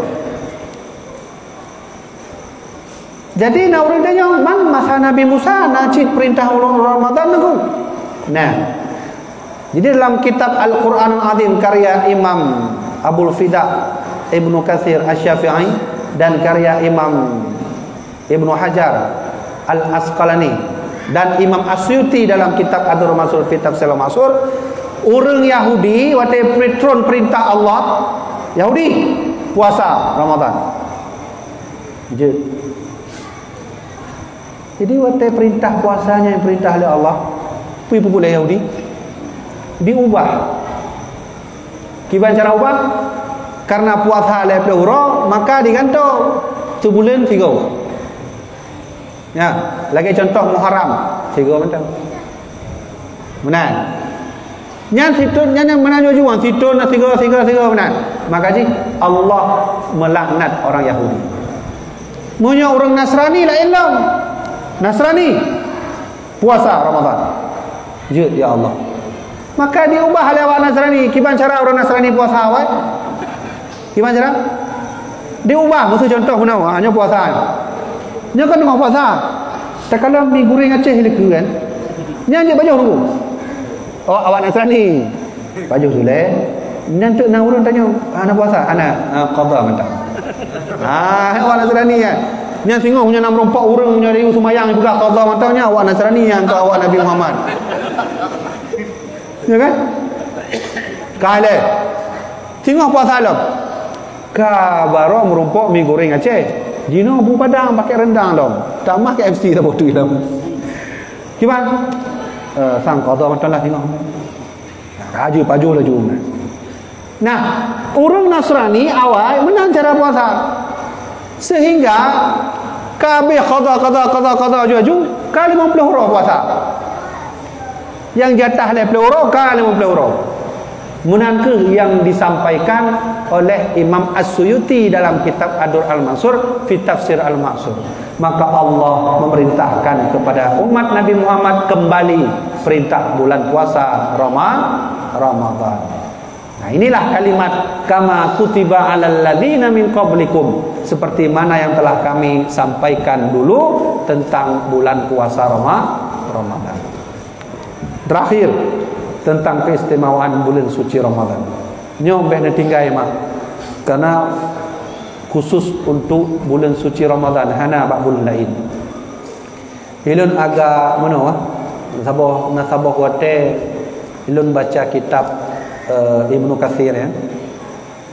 Jadi nak orang tanya, man masa Nabi Musa nacit perintah Ramadan tu? Nah, jadi dalam kitab Al-Quran Al-Azim karya Imam Abul Fida Ibnu Katsir Asy-Syafi'i dan karya Imam Ibnu Hajar Al-Asqalani dan Imam Asyuti dalam kitab Ad-Durrul Mansur fi Tafsir Al-Mansur, orang Yahudi waktu patron perintah Allah, Yahudi puasa Ramadan. Jadi waktu perintah puasanya yang perintah oleh Allah, pergi boleh Yahudi diubah. Gimana cara ubah? Karena puasa oleh peluru, maka digantung sebulan 3. Ya, lagi contoh Muharram 3 macam. Benar. Yang situ yang mana juga situ nak 3 benar. Maka ji Allah melaknat orang Yahudi. Punya orang Nasrani lah Islam. Nasrani puasa Ramadan. Ya Allah. Maka diubah oleh orang Nasrani. Gimana cara orang Nasrani puasa awal? Gimana cara? Diubah. Maksud contoh mana? Hanya puasa. Nya kan mau puasa. Tak kalau mi goreng Aceh lek kan. Nya je baju dulu. Oh awak Nasrani. Baju dulu. Nanti nak urang tanya, ana puasa, ana qada mentah. Awak Nasrani kan. Nya tengok punya 64 orang punya riu sembahyang juga qada mentahnya awak Nasrani yang ke awak Nabi Muhammad. Ya kan? Kale. Tengok puasa alam. Ka baro merumpok mi goreng Aceh. Jino bu padang pakai rendang dong. Tak mah ke FC tak bodoh dalam. Gimana? Sang qada macam lah tengok. Haji paju lah jum. Nah, orang Nasrani awal menang cara puasa. Sehingga kabeh qada ju kali 50 orang puasa. Yang jatah 50 orang kali 50 orang. Munangke yang disampaikan oleh Imam As-Suyuti dalam kitab Ad-Durrul Al-Mansur fi Tafsir Al-Mansur. Maka Allah memerintahkan kepada umat Nabi Muhammad kembali perintah bulan puasa Ramadan. Nah, inilah kalimat kama kutiba 'alal ladzina min qablikum, seperti mana yang telah kami sampaikan dulu tentang bulan puasa Ramadan. Terakhir tentang keistimewaan bulan suci Ramadan. Nyombeh na tinggai mak. Karena khusus untuk bulan suci Ramadan, hana bak bulan lain. Ilun agak mana nasabah wate ilun baca kitab Ibnu Katsir ya.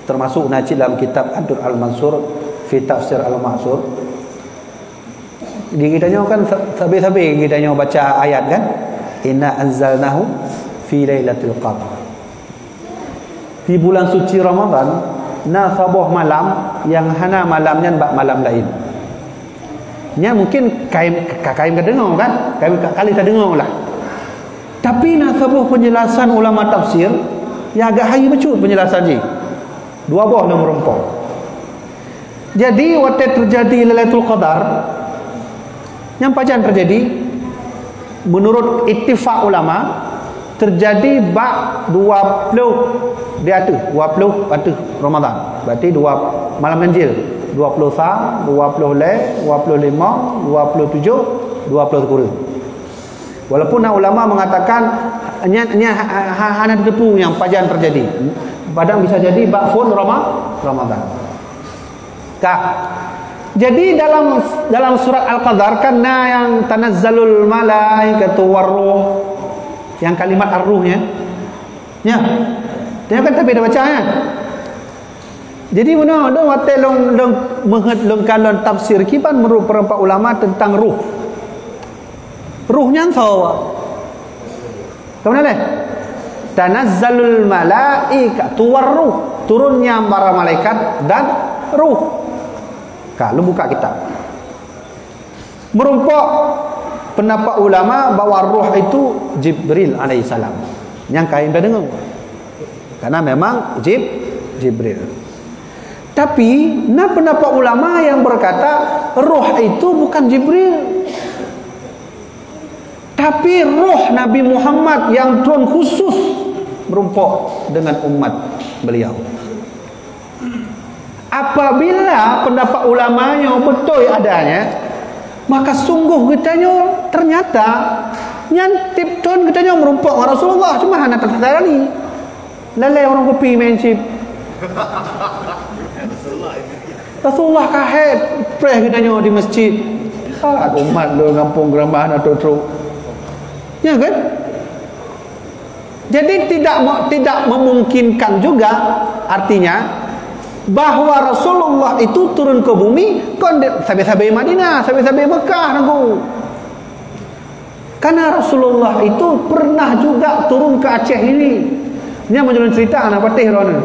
Termasuk naci dalam kitab Ad-Durrul Al-Mansur fi Tafsir Al-Mansur. Di kitanya kan sabi-sabi kitanya baca ayat kan. Inna anzalnahu fi lailatul qadar. Di bulan suci Ramadan nasabah malam yang hana malamnya bak malam lain. Nya mungkin kaim kedengar kan? Kaim kali tak dengar lah. Tapi nasabah penjelasan ulama tafsir yang agak hayu becut penjelasan ji. Dua buah nomor 4. Jadi waktu terjadi Lailatul Qadar yang pajan terjadi menurut ittifaq ulama terjadi bak 20 di atas 20 atas Ramadan. Berarti 2 malam ganjil. 20 sa, 20 le, 25, 27, 20 kurang. Walaupun ulama mengatakan hanya depu yang pajan terjadi. Padahal bisa jadi bak fun Ramadan. Kah? Jadi dalam surat Al-Qadar kan yang tanazzalul malaikatu warruh, yang kalimat ar-ruhnya ya dia kan tapi dah baca kan. Jadi mana ada waktu long kalon tafsir kiban menurut para ulama tentang ruh. Ruhnya sawa kemana leh? Tanazzalul malaikatu warruh, turunnya para malaikat dan ruh. Kalau buka kitab merumpok pendapat ulama bahawa ruh itu Jibril alaihissalam. Yang kain dah dengar. Karena memang Jibril. Tapi pendapat ulama yang berkata ruh itu bukan Jibril. Tapi roh Nabi Muhammad yang turun khusus merumpuk dengan umat beliau. Apabila pendapat ulamanya betul adanya, maka sungguh katanya ternyata nyantip tuan katanya merumpuk dengan Rasulullah. Cuma hanya tersadar ni lalai orang kopi main chip Rasulullah kahet preh katanya di masjid. Umat lu kampung geramahan atau teruk, ya kan? Jadi tidak memungkinkan juga, artinya bahawa Rasulullah itu turun ke bumi kon sampai Madinah, sampai Mekah nunggu. Karena Rasulullah itu pernah juga turun ke Aceh ini. Ini menjadi cerita anak patih Rona.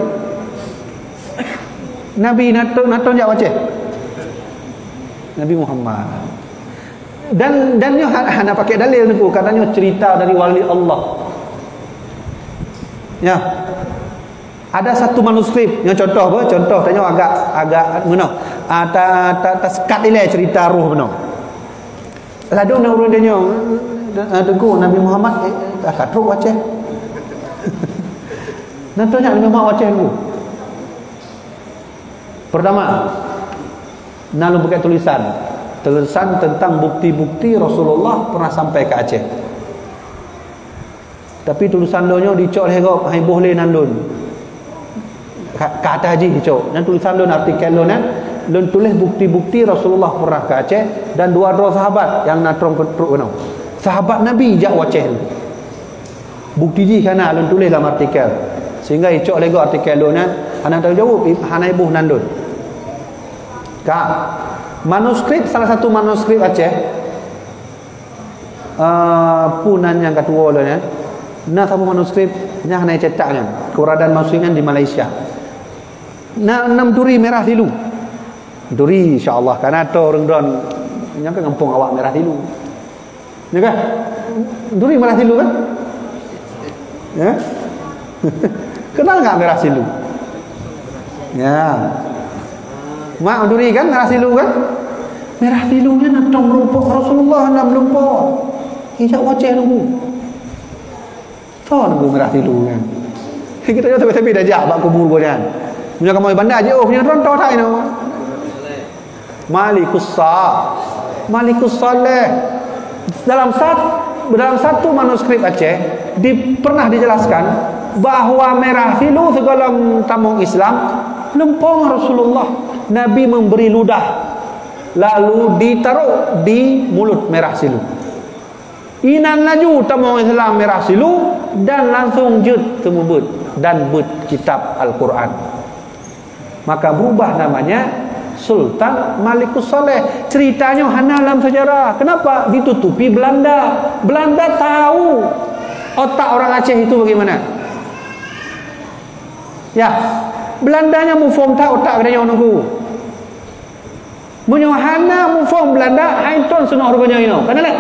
Nabi nato jawab Aceh. Nabi Muhammad. Dan dia hanya pakai dalil tu, katanya cerita dari wali Allah. Ya. Ada satu manuskrip yang contoh apa? Contoh tanya agak mana? Tak sekat ile cerita ruh benar. Lalu nak urun dia tegur Nabi Muhammad kat ruh Aceh. Nak tanya Nabi Muhammad Aceh dulu. Pertama, nak lu pakai tulisan tentang bukti-bukti Rasulullah pernah sampai ke Aceh. Tapi tulisan donya dicok herop hai boleh nandun. Kata haji dicok. Dan tulisan don artikel don tulis bukti-bukti Rasulullah pernah ke Aceh dan dua sahabat yang natrong ketruk kenau. Sahabat Nabi jak Aceh. Bukti ji kana don tulis dalam artikel. Sehingga dicok lego artikel don ana tahu jawab hana ibuh nandun. Manuskrip, salah satu manuskrip Aceh punan yang kedua lah ya. Nah satu manuskrip yang hanya cetaknya keberadaan manuskripnya di Malaysia. Nah 6 duri merah tilu. Duri insya-Allah karena tu orang don yang ke kampung awak merah tilu. Ya kan? Duri merah tilu kan? Ya. Kenal enggak merah tilu? Ya. Mak duri kan merah silu kan? Merah silunya nak merumpuk Rasulullah nak melumpuk. Hijau wajah nunggu. Tahu nunggu merah silu kan? Kita dah tapi dah jak bak kubur kan. Punya kamu bandar je punya rontok tak ini. Malikus Saleh. Dalam satu manuskrip Aceh pernah dijelaskan bahawa merah silu segala tamu Islam lempong Rasulullah. Nabi memberi ludah lalu ditaruh di mulut merah silu. Inan laju tamu Islam merah silu dan langsung jut temubut dan but kitab Al-Quran. Maka berubah namanya Sultan Malikus Saleh. Ceritanya hanya dalam sejarah. Kenapa? Ditutupi Belanda. Belanda tahu otak orang Aceh itu bagaimana. Ya, Belandanya mufom tak otak kadanya nunggu. Munyohana mufom Belanda haitun sunah rupanya ini. Kenapa?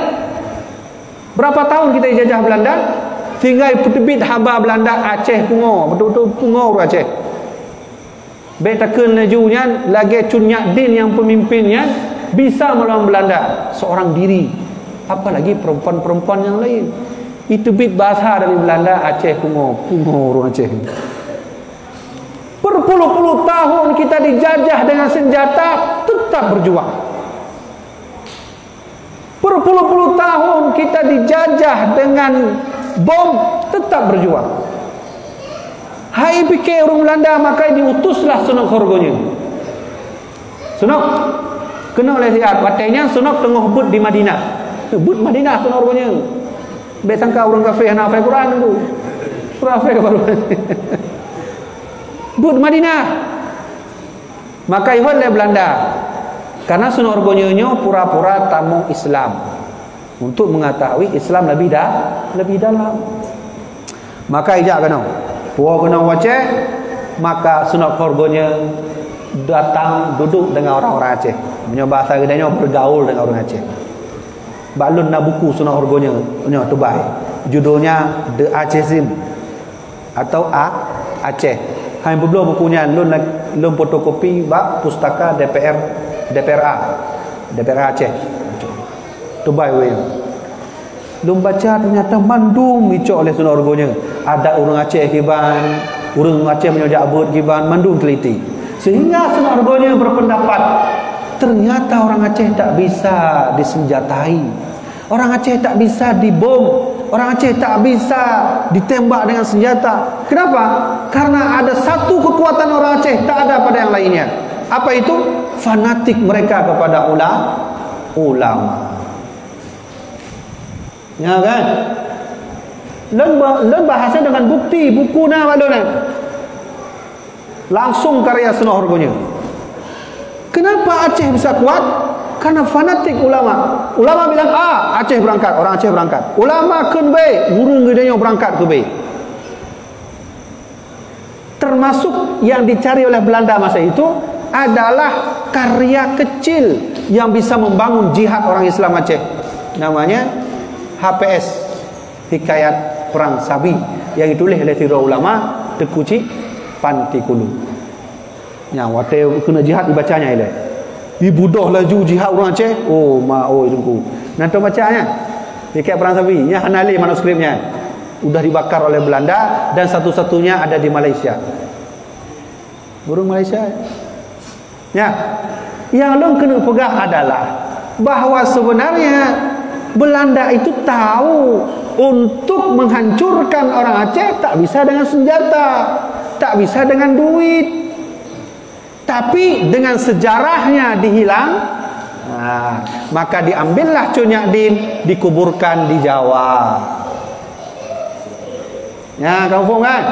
Berapa tahun kita dijajah Belanda sehingga terbit haba Belanda Aceh pungo, betul-betul pungo Aceh. Betakeun lajunya lagi Cunyak Din yang pemimpinnya bisa melawan Belanda seorang diri. Apalagi perempuan-perempuan yang lain. Itu bit bahasa dari Belanda Aceh pungo orang Aceh. Berpuluh-puluh tahun kita dijajah dengan senjata, tetap berjuang. Berpuluh-puluh tahun kita dijajah dengan bom, tetap berjuang. Hai fikir orang Belanda, maka diutuslah Sunok Horgonya. Sunok kena oleh lihat watainya Sunok tengah but di Madinah. But Madinah Sunok Horgonya. Baik sangka orang kafir hafal Quran tu. Surah kafir baru. But Madinah. Maka ihwan oleh Belanda. Karena Sunok Horgonya pura-pura tamu Islam untuk mengetahui Islam lebih dalam. Maka ijak kena puak kena Aceh, maka Sunok Horgonya datang duduk dengan orang-orang Aceh. Punya bahasa kedanya bergaul dengan orang Aceh. Baklun na buku Sunok Horgonya punya tubai. Judulnya The Acehim atau Aceh. Hai belum bukunya lun fotokopi bak pustaka DPR Aceh. Tubai we. Lum baca ternyata mandum icok oleh sunah orgonya. Ada orang Aceh kiban, orang Aceh menyojak abut kiban, mandum teliti. Sehingga sunah orgonya berpendapat ternyata orang Aceh tak bisa disenjatai. Orang Aceh tak bisa dibom. Orang Aceh tak bisa ditembak dengan senjata. Kenapa? Karena ada satu kekuatan orang Aceh, tak ada pada yang lainnya. Apa itu? Fanatik mereka kepada ulama. Ya kan? Len bahasa dengan bukti buku na balona. Langsung karya sunah orgonya. Kenapa Aceh bisa kuat? Karena fanatik ulama. Ulama bilang A, Aceh berangkat, orang Aceh berangkat. Ulama kun B, burung gedenya berangkat ke B. Termasuk yang dicari oleh Belanda masa itu adalah karya kecil yang bisa membangun jihad orang Islam Aceh. Namanya HPS, Hikayat Perang Sabi, yang ditulis oleh tiga ulama Tengku Cik Pantikulu. Ya, waktu kena jihad dibacanya ile. Ibudah laju jihad orang Aceh. Oh, tengku. Nanti bacanya. Hikayat Perang Sabi, nya hanali manuskripnya. Udah dibakar oleh Belanda dan satu-satunya ada di Malaysia. Burung Malaysia. Ya. Yang lo kena pegang adalah bahwa sebenarnya Belanda itu tahu untuk menghancurkan orang Aceh tak bisa dengan senjata, tak bisa dengan duit, tapi dengan sejarahnya dihilang. Nah, maka diambillah Cunyak Din, dikuburkan di Jawa. Ya, kamu faham kan?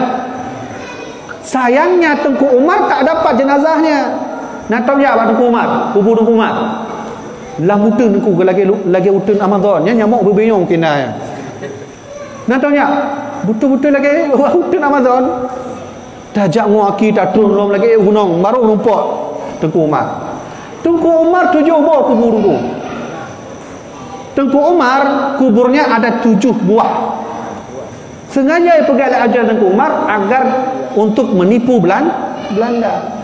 Sayangnya Tengku Umar tak dapat jenazahnya. Nak tahu ya Tengku Umar, kubur Tengku Umar. Lah utun ku lagi utun Amazon nya nyamuk berbenyong kena. Nak tahu ya? Betul-betul lagi utun Amazon. Dajak ngoaki tak turun belum lagi gunung baru nampak Tengku Umar. Tengku Umar 7 buah kubur tu. Tengku Umar kuburnya ada 7 buah. Sengaja pegang ajar Tengku Umar agar untuk menipu Belanda.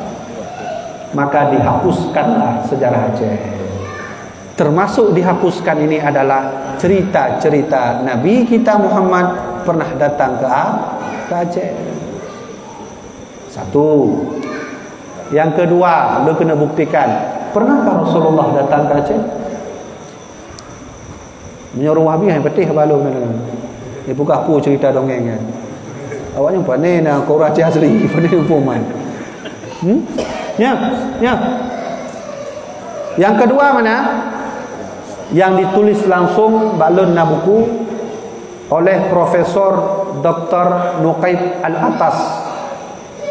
Maka dihapuskanlah sejarah Aceh. Termasuk dihapuskan ini adalah cerita-cerita Nabi kita Muhammad pernah datang ke Aceh. Satu. Yang kedua, lo kena buktikan, pernahkah Rasulullah datang ke Aceh? Menyuruh Wahabi yang petih balung kan. Dia buka apa cerita dongeng kan. Awaknya pandai nak kau Aceh asli, pandai informan. Ya. Yang kedua mana? Yang ditulis langsung balun na buku oleh Profesor Dr. Nuqaib Al-Atas,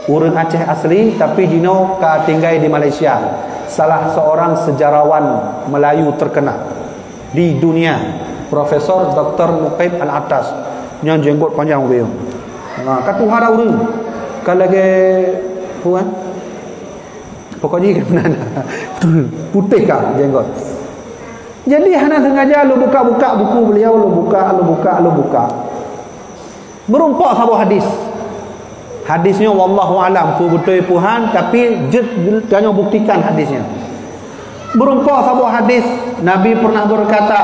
urang Aceh asli tapi dino ka tinggal di Malaysia, salah seorang sejarawan Melayu terkenal di dunia. Profesor Dr. Nuqaib Al-Atas yang jenggot panjang beliau. Katu hara urang kalau lagi puan pokoknya kan putih kah jenggot. Jadi hana sengaja lu buka-buka buku beliau, lu buka. Merumpak sahabat hadis. Hadisnya wallahu alam, ku betul puhan tapi jangan buktikan hadisnya. Merumpak sahabat hadis, Nabi pernah berkata,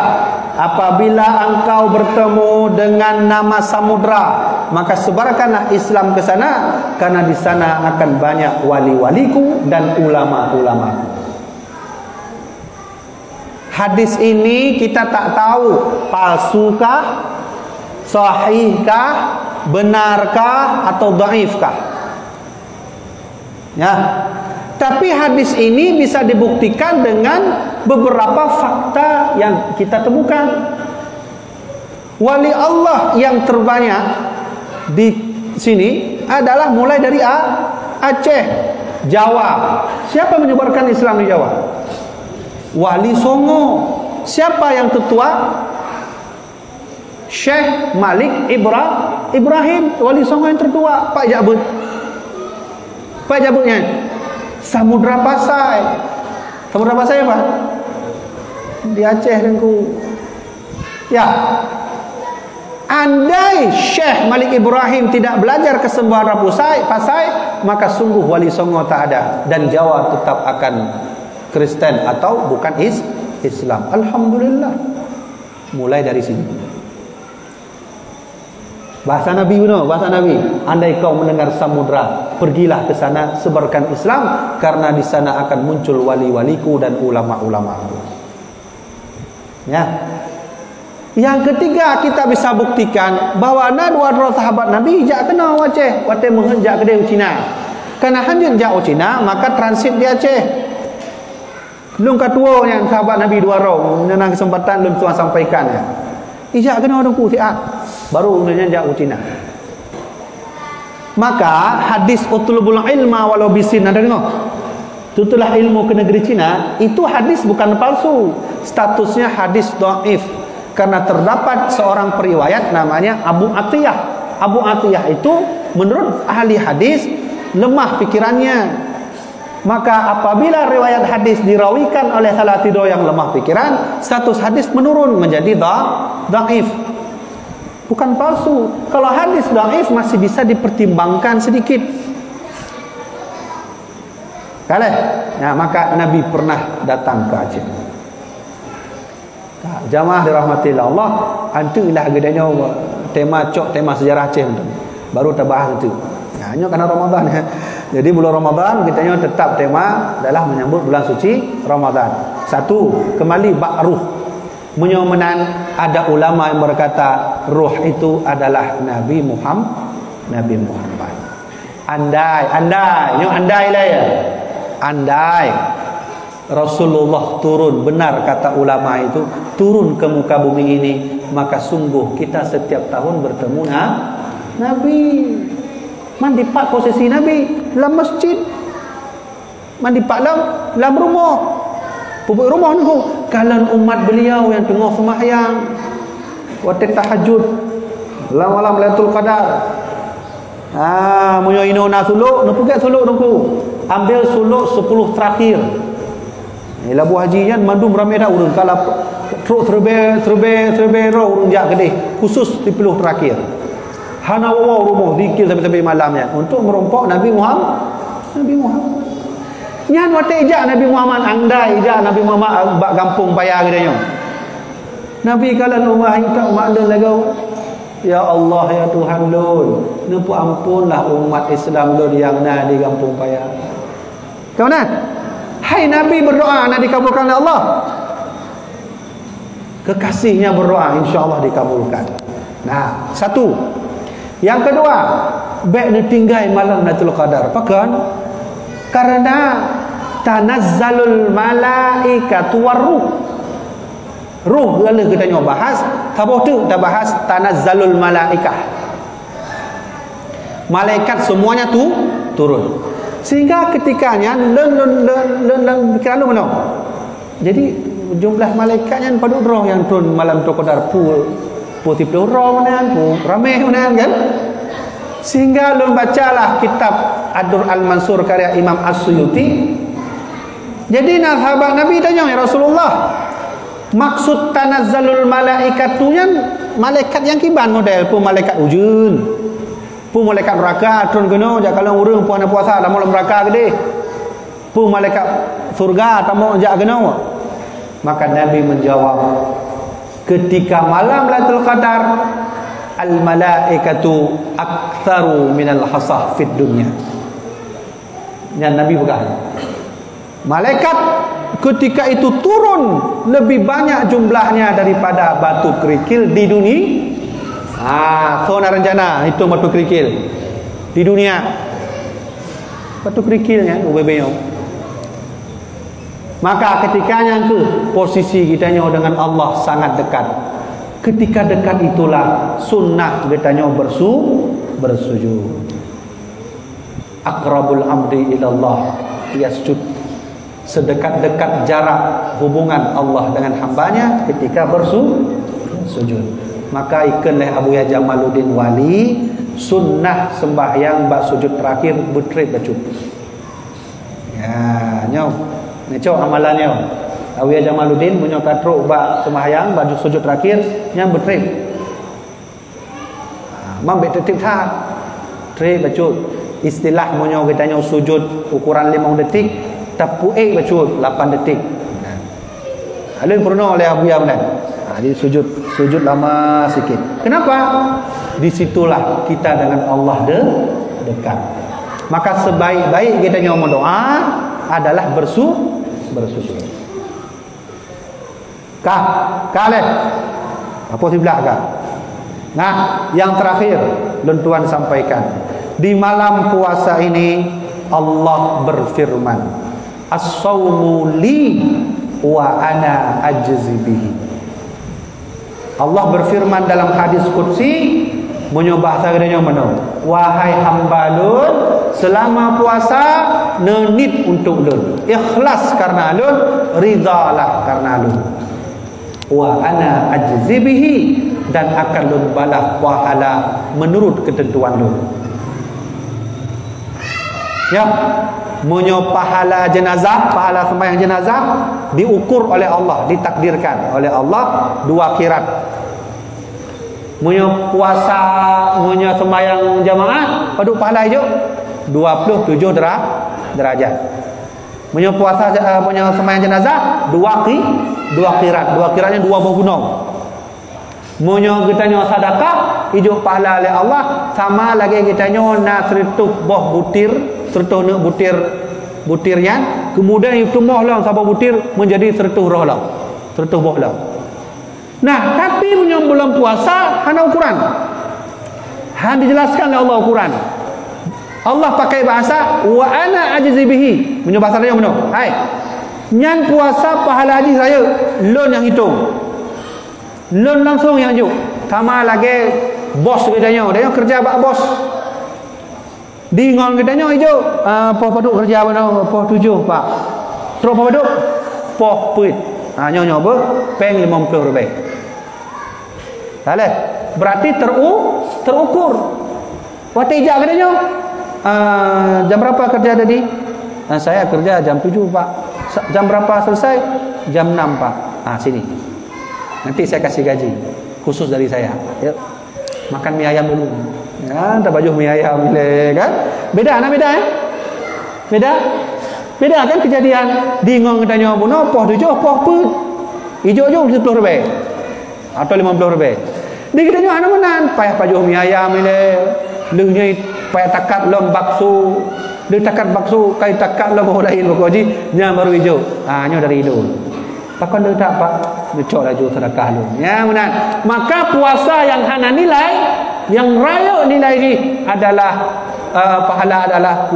apabila engkau bertemu dengan nama samudra, maka sebarkanlah Islam ke sana, karena di sana akan banyak wali-waliku dan ulama-ulamaku. Hadis ini kita tak tahu palsukah, sahihkah, benarkah atau dhaifkah. Ya. Tapi hadis ini bisa dibuktikan dengan beberapa fakta yang kita temukan. Wali Allah yang terbanyak di sini adalah mulai dari Aceh, Jawa. Siapa menyebarkan Islam di Jawa? Wali Songo. Siapa yang tertua? Syekh Malik Ibrahim, Wali Songo yang tertua. Pak Jabutnya Samudra Pasai. Samudra Pasai apa? Di Aceh dengku. Ya. Andai Syekh Malik Ibrahim tidak belajar ke Samudra Pasai, maka sungguh Wali Songo tak ada dan Jawa tetap akan Kristen atau bukan Islam. Alhamdulillah. Mulai dari sini. Bahasa Nabi benar, bahasa Nabi. Andai kau mendengar samudra, pergilah ke sana, sebarkan Islam, karena di sana akan muncul wali-waliku dan ulama-ulamaku. Ya. Yang ketiga, kita bisa buktikan bahawa dua sahabat Nabi jak kena Aceh, wate menghejak kedai Cina. Karena hanya jak Cina, maka transit di Aceh. Belum ketua yang sahabat Nabi dua orang, menyenang kesempatan belum tuan sampaikan ya. Ijak kena orang ku tiap, baru unanya jak Cina. Maka hadis utlubul ilma walau bisin, ada dengar? Tutulah ilmu ke negeri Cina, itu hadis bukan palsu, statusnya hadis dhaif. Karena terdapat seorang periwayat namanya Abu Atiyah. Abu Atiyah itu menurut ahli hadis lemah pikirannya. Maka apabila riwayat hadis dirawikan oleh salah tidur yang lemah pikiran, status hadis menurun menjadi dhaif. Bukan palsu. Kalau hadis dhaif masih bisa dipertimbangkan sedikit. Kalah. Nah, maka Nabi pernah datang ke Aceh. Jamaah dirahmati Allah, antulah gedanya tema sejarah Aceh tu. Baru terbahas itu. Nah, hanya karena Ramadan ya. Jadi bulan Ramadan kita tetap tema adalah menyambut bulan suci Ramadan. Satu, kembali bab ruh. Menyomenan ada ulama yang berkata ruh itu adalah Nabi Muhammad. Andai lah ya. Andai Rasulullah turun, benar kata ulama itu, turun ke muka bumi ini, maka sungguh kita setiap tahun bertemu Nabi. Mandipak posisi Nabi dalam masjid, mandipak dalam rumah, pupuk rumah ni. Kalau umat beliau yang tengah sembahyang waktu tahajud malam Lailatul Qadar, munyo inona suluk, nak pergi suluk nunggu, ambil suluk 10 terakhir. Ni labu haji kan mandum ramai dah urun, kalau truk terbe urun jak kedih khusus 10 terakhir. Hana wawa rumah zikir sampai malamnya untuk merompok Nabi Muhammad. Nyan wate ijak Nabi Muhammad, andai ijak Nabi Muhammad bak kampung payah gedenya. Nabi kalau rumah itu makna lagau. Ya Allah ya Tuhan lun, nempu ampunlah umat Islam lun yang na di kampung payah. Kawan, hai Nabi berdoa nak dikabulkan oleh Allah. Kekasihnya berdoa, insya-Allah dikabulkan. Nah, satu. Yang kedua, baik ditinggal malam Lailatul Qadar. Pakan? Karena tanazzalul malaikatu waruh. Ruh kalau kita bahas, tabuh tu kita bahas tanazzalul malaikah. Malaikat semuanya tu turun. Sehingga ketikanya len pikiran lu mana? Jadi jumlah malaikatnya pada roh yang turun malam Lailatul Qadar putih roh mana ramai mana kan, sehingga lu bacalah kitab Ad-Dur Al-Mansur karya Imam As-Suyuti. Jadi sahabat Nabi tanya, ya Rasulullah, maksud tanazzalul malaikatunya malaikat yang kiban model pun malaikat ujun, pun malaikat neraka turun kena jak kalau urang puasa puasa dalam neraka gede, pun malaikat surga tamu jak kena. Maka Nabi menjawab, ketika malam Lailatul Qadar, al malaikatu aktsaru minal hasah fid dunya. Yang Nabi berkata, malaikat ketika itu turun lebih banyak jumlahnya daripada batu kerikil di dunia. So nak rencana itu batu kerikil di dunia. Batu kerikilnya ubebenya. Maka ketikanya ke posisi kitanya dengan Allah sangat dekat. Ketika dekat itulah sunnah kitanya bersujud. Aqrabul amri ilallah yasjud. Sedekat-dekat jarak hubungan Allah dengan hambanya ketika bersujud. Maka ikanlah Abu Ya Jamaluddin Wali sunnah sembahyang bak sujud terakhir bertrip bacuk. Ya, nyau. Necok amalannya. Abu Ya Jamaluddin punya katruk bak sembahyang baju sujud terakhir yang bertrip. Mambek tertib tak. Trip bacuk. Istilah punya kitanya sujud ukuran 5 detik, tapuik bacuk 8 detik. Alun pernah oleh Abu Ya Jamaluddin. Dia sujud sujud lama sikit. Kenapa? Disitulah kita dengan Allah dekat. Maka sebaik-baik kita nyomo doa adalah bersujud. Kale. Apa sih belakang? Nah, yang terakhir Tuan sampaikan. Di malam puasa ini Allah berfirman, "As-shaumu li wa ana ajzi bihi." Allah berfirman dalam hadis qudsi, menyobah sagedanya mana? Wahai hamba lun, selama puasa nenit untuk lun, ikhlas karena lun, ridalah karena lun. Wa ana ajzi bihi, dan akan lun balas pahala menurut ketentuan lun. Ya, menyo pahala jenazah, pahala sembahyang jenazah diukur oleh Allah, ditakdirkan oleh Allah 2 qirat. Menyo puasa, menyo sembahyang jamaah, padu pahala hijau 27 derajat. Menyo puasa, menyo sembahyang jenazah 2 qirat. 2 qiratnya 2 buah gunung. Menyo kita nyo sedekah hijau pahala oleh Allah, sama lagi kita nyo nak sertuh boh butir, sertuh nak butirnya, kemudian itu mohlah sabah butir menjadi sertuh roh lah, sertuh boh lah. Nah, tapi menyo bulan puasa hana ukuran, hana dijelaskan oleh Allah ukuran. Allah pakai bahasa wa ana ajzi bihi, menyo bahasa dia mana? Hai, nyan puasa pahala haji saya, lon yang hitung. Lon langsung yang juk. Sama lagi bos kitanya, dia kerja bak bos. Dingon kitanya hijau. Poh paduk kerja mana? Poh 7 pak. Terus poh paduk poh puit. Nyonya apa? Peng 50 lebih. Boleh. Berarti terukur. Waktu ijak kitanya. Jam berapa kerja tadi? Saya kerja jam 7 pak. Jam berapa selesai? Jam 6 pak. Sini. Nanti saya kasih gaji khusus dari saya. Yuk, makan mie ayam dulu. Ya, tak baju mie ayam boleh kan? Beda, nak beda Beda kan kejadian. Dingong katanya buno poh 7 poh put. Ijo-ijo 10 lebih. Atau 50 lebih. Di kitanya ana menan payah baju mie ayam ile. Leunya payah takat lom bakso. Dia takat bakso kai takat lom lain pokoknya nya baru ijo. Nya dari hidung. Pakon dia tak pak, dicok laju sedekah lu. Ya benar. Maka puasa yang hana nilai, yang raya nilai ini adalah pahala adalah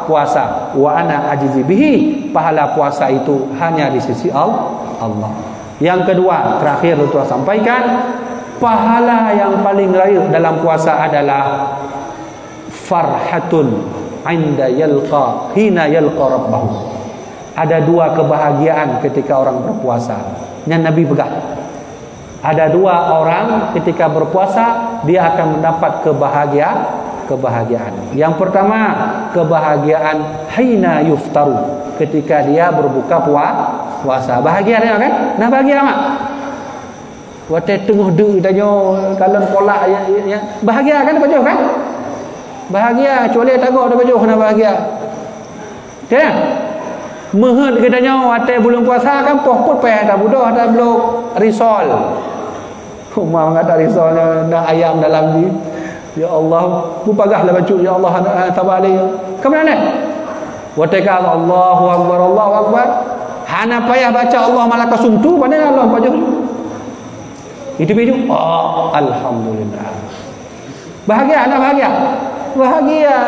puasa. Wa ana ajzi bihi, pahala puasa itu hanya di sisi Allah. Yang kedua, terakhir Tuhan sampaikan, pahala yang paling raya dalam puasa adalah farhatun inda yalqa hina yalqa rabbahu. Ada 2 kebahagiaan ketika orang berpuasa. Yang Nabi pegang. Ada 2 orang ketika berpuasa dia akan mendapat kebahagiaan. Yang pertama, kebahagiaan hina yuftaru, ketika dia berbuka puasa. Bahagia dia kan? Nah bahagia mak. Waktu tengah dek tanya kalau kolak ya. Bahagia kan baju kan? Bahagia, kecuali tagok ada baju kena bahagia. Okey. Mehet katanya waktu belum puasa kan poh pun payah dah budak dah belum risol. Rumah mengata risolnya dah ayam dalam ni. Ya Allah, bupagahlah baju ya Allah tabali. Ke mana? Waktu kala Allahu Akbar. Hana payah baca Allah malaka sumtu pada Allah baju. Itu baju. Oh, alhamdulillah. Bahagia, anak bahagia. Bahagia.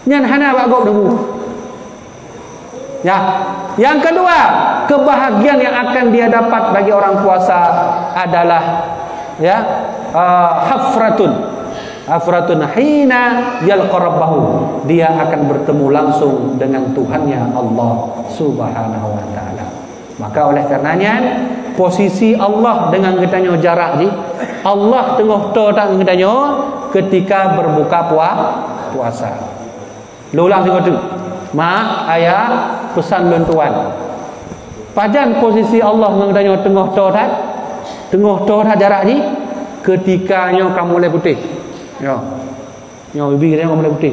Nyan hana bagok dulu. Ya, yang kedua, kebahagiaan yang akan dia dapat bagi orang puasa adalah ya hafratun hina yalqa rabbahu, dia akan bertemu langsung dengan Tuhannya Allah Subhanahu wa taala. Maka oleh karenanya posisi Allah dengan katanya jarak ni, Allah tengah to tak katanya ketika berbuka puasa. Lulang tengok tu. Mak, ayah, pesan lun tuan. Pajan posisi Allah mengadanya tengah toh jarak ni ketika nyo kamu mulai putih. Yo. Nyo bibi dia mulai putih.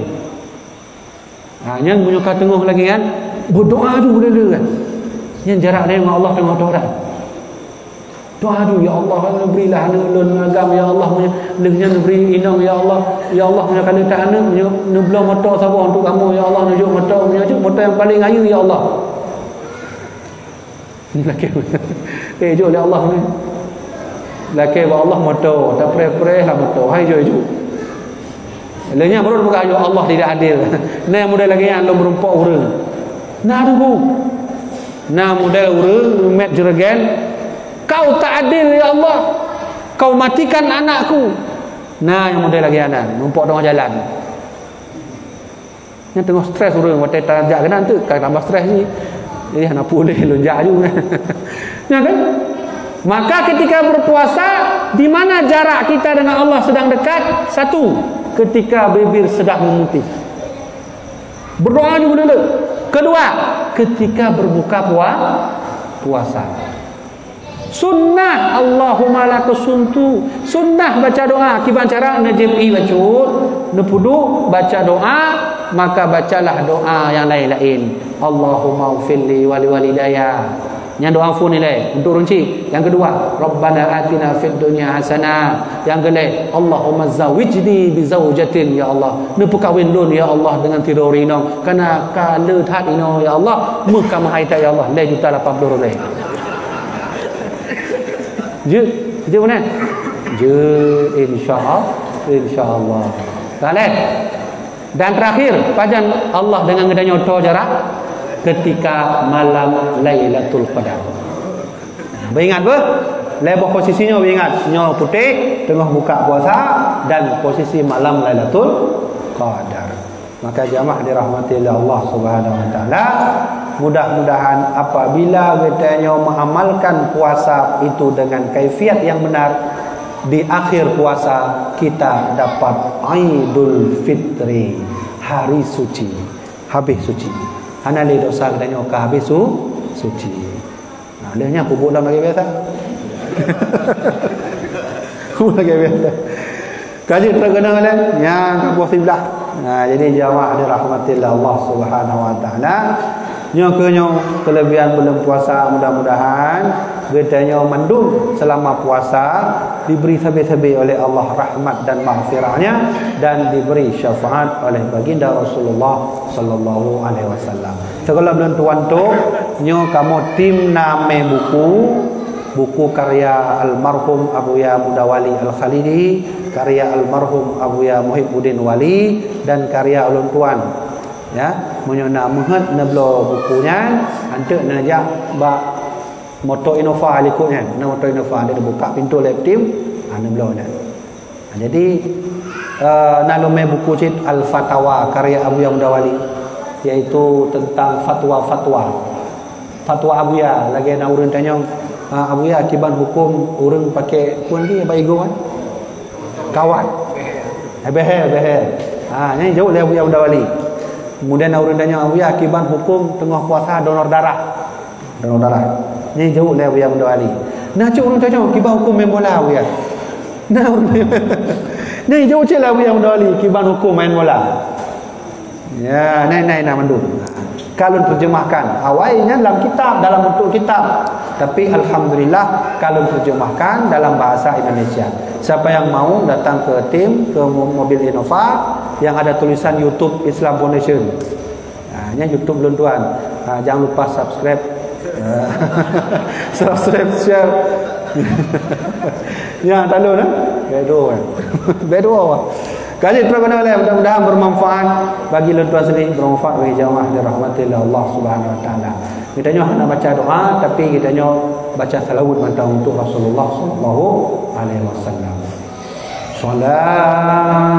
Yang menyuka tengah lagi kan, berdoa tu boleh kan. Yang jarak dia dengan Allah tengah toh dah. Doa tu, ya Allah, berilah anak ulun agam, ya Allah, lehnya beri inang, ya Allah, punya kalau tak anak, belah mata sabar untuk kamu, ya Allah, nujuk mata yang paling ayu, ya Allah. Ni laki. Jom ya Allah ni. Laki ba Allah mata, tak pre-pre lah mata. Hai jom. Lehnya baru buka ya Allah tidak adil. Nah model lagi yang lo merumpak urang. Nah tu. Nah model urang met jeragan. Kau tak adil ya Allah. Kau matikan anakku. Nah yang model lagi anak numpak tengah jalan. Yang tengah stres urang mata tajak kena tu, kan tambah stres ni. Jadi nak boleh lonjak juga. Ya kan? Maka ketika berpuasa, di mana jarak kita dengan Allah sedang dekat? Satu, ketika bibir sedang memutih. Berdoa juga dulu. Kedua, ketika berbuka puasa. Sunnah Allahumma la tusuntu. Sunnah baca doa. Kiban cara najib'i bacut, nepudu baca doa, maka bacalah doa yang lain-lain. Allahumma ufilli wali walidayya. Yang doa fu ni untuk runci. Yang kedua, Rabbana atina fid dunya hasanah. Yang kedua, Allahumma zawijni bi zawjatin ya Allah. Nepu kahwin lun ya Allah dengan tidur rinong. Kana ka le that ino ya Allah, muka mahai ta ya Allah. 2.80 leh. Je mana? Je insyaallah. Boleh. Dan terakhir, pajan Allah dengan ngedanya to jarak ketika malam Lailatul Qadar. Beringat ber? Lebar posisinya beringat. Nyo putih, tengah buka puasa dan posisi malam Lailatul Qadar. Maka jamaah dirahmati oleh Allah Subhanahu wa taala, mudah-mudahan apabila kita mengamalkan puasa itu dengan kaifiat yang benar, di akhir puasa kita dapat Aidul Fitri, hari suci, habis suci. Hanali dosa katanya ke habis suci. Nah, lehnya pupuk dalam lagi biasa. Lagi biasa. Kaji terkena oleh yang kapuas sebelah. Nah, jadi jamaah dirahmatillah Allah Subhanahu wa taala. Nyo kelebihan bulan puasa, mudah-mudahan getanya mendung selama puasa, diberi sabi-sabi oleh Allah rahmat dan maghfirahnya, dan diberi syafaat oleh baginda Rasulullah sallallahu alaihi wasallam. Segala bulan tuan tu nyo kamu tim name buku karya almarhum Abuya Mudawali Al-Khalidi, karya almarhum Abuya Muhibbuddin Wali, dan karya ulun tuan ya menyona mehet neblo bukunya antek najak ba moto Innova alikutnya. Nah moto Innova dia buka pintu lab tim neblo nya. Jadi nalome buku cit Al-Fatawa karya Abuya Mudawali, yaitu tentang fatwa Abuya. Lagi nak urang tanya Abuya akibat hukum urang pakai pun dia baigo kan kawan beher ni jauh le Abuya Mudawali. Kemudian orang tanya Abuya akibat hukum tengah puasa donor darah. Ni jauh le Abuya Mudawali. Nah cuk orang tanya akibat hukum main bola Abuya. Nah ni jauh cik le Abuya Mudawali akibat hukum main bola. Ya, nai mandu. Kalau terjemahkan awalnya dalam kitab, dalam bentuk kitab, tapi alhamdulillah kalau terjemahkan dalam bahasa Indonesia. Siapa yang mau datang ke tim, ke mobil Innova yang ada tulisan YouTube Islam Foundation. Nah, ini YouTube belum tuan. Jangan lupa subscribe, share. Ya, tahu nah? Bedo. Kaji terkena oleh, mudah-mudahan bermanfaat bagi lentuan sendiri, bermanfaat bagi jamaah dirahmatillah Allah Subhanahu wa taala. Kita nak baca doa, tapi kita baca salawat mantau untuk Rasulullah sallallahu alaihi wasallam. Salatullah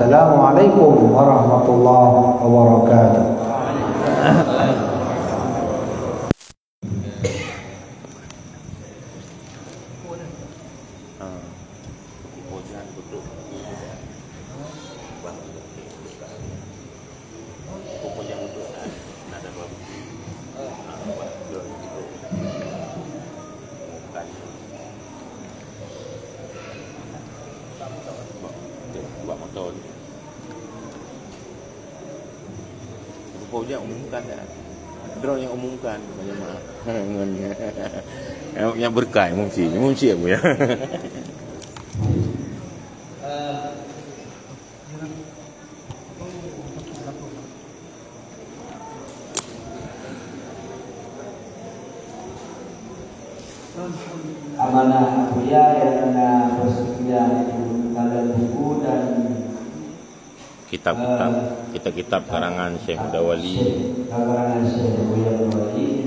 Wassalamualaikum warahmatullahi wabarakatuh. Buat motor ni. Rupa yang umumkan dah. Drone yang umumkan banyak mak. Yang berkah mungkin apa ya. Amanah Buya yang bersedia dalam buku dan kitab-kitab karangan Syekh Mudawali. Karangan Syekh Mudawali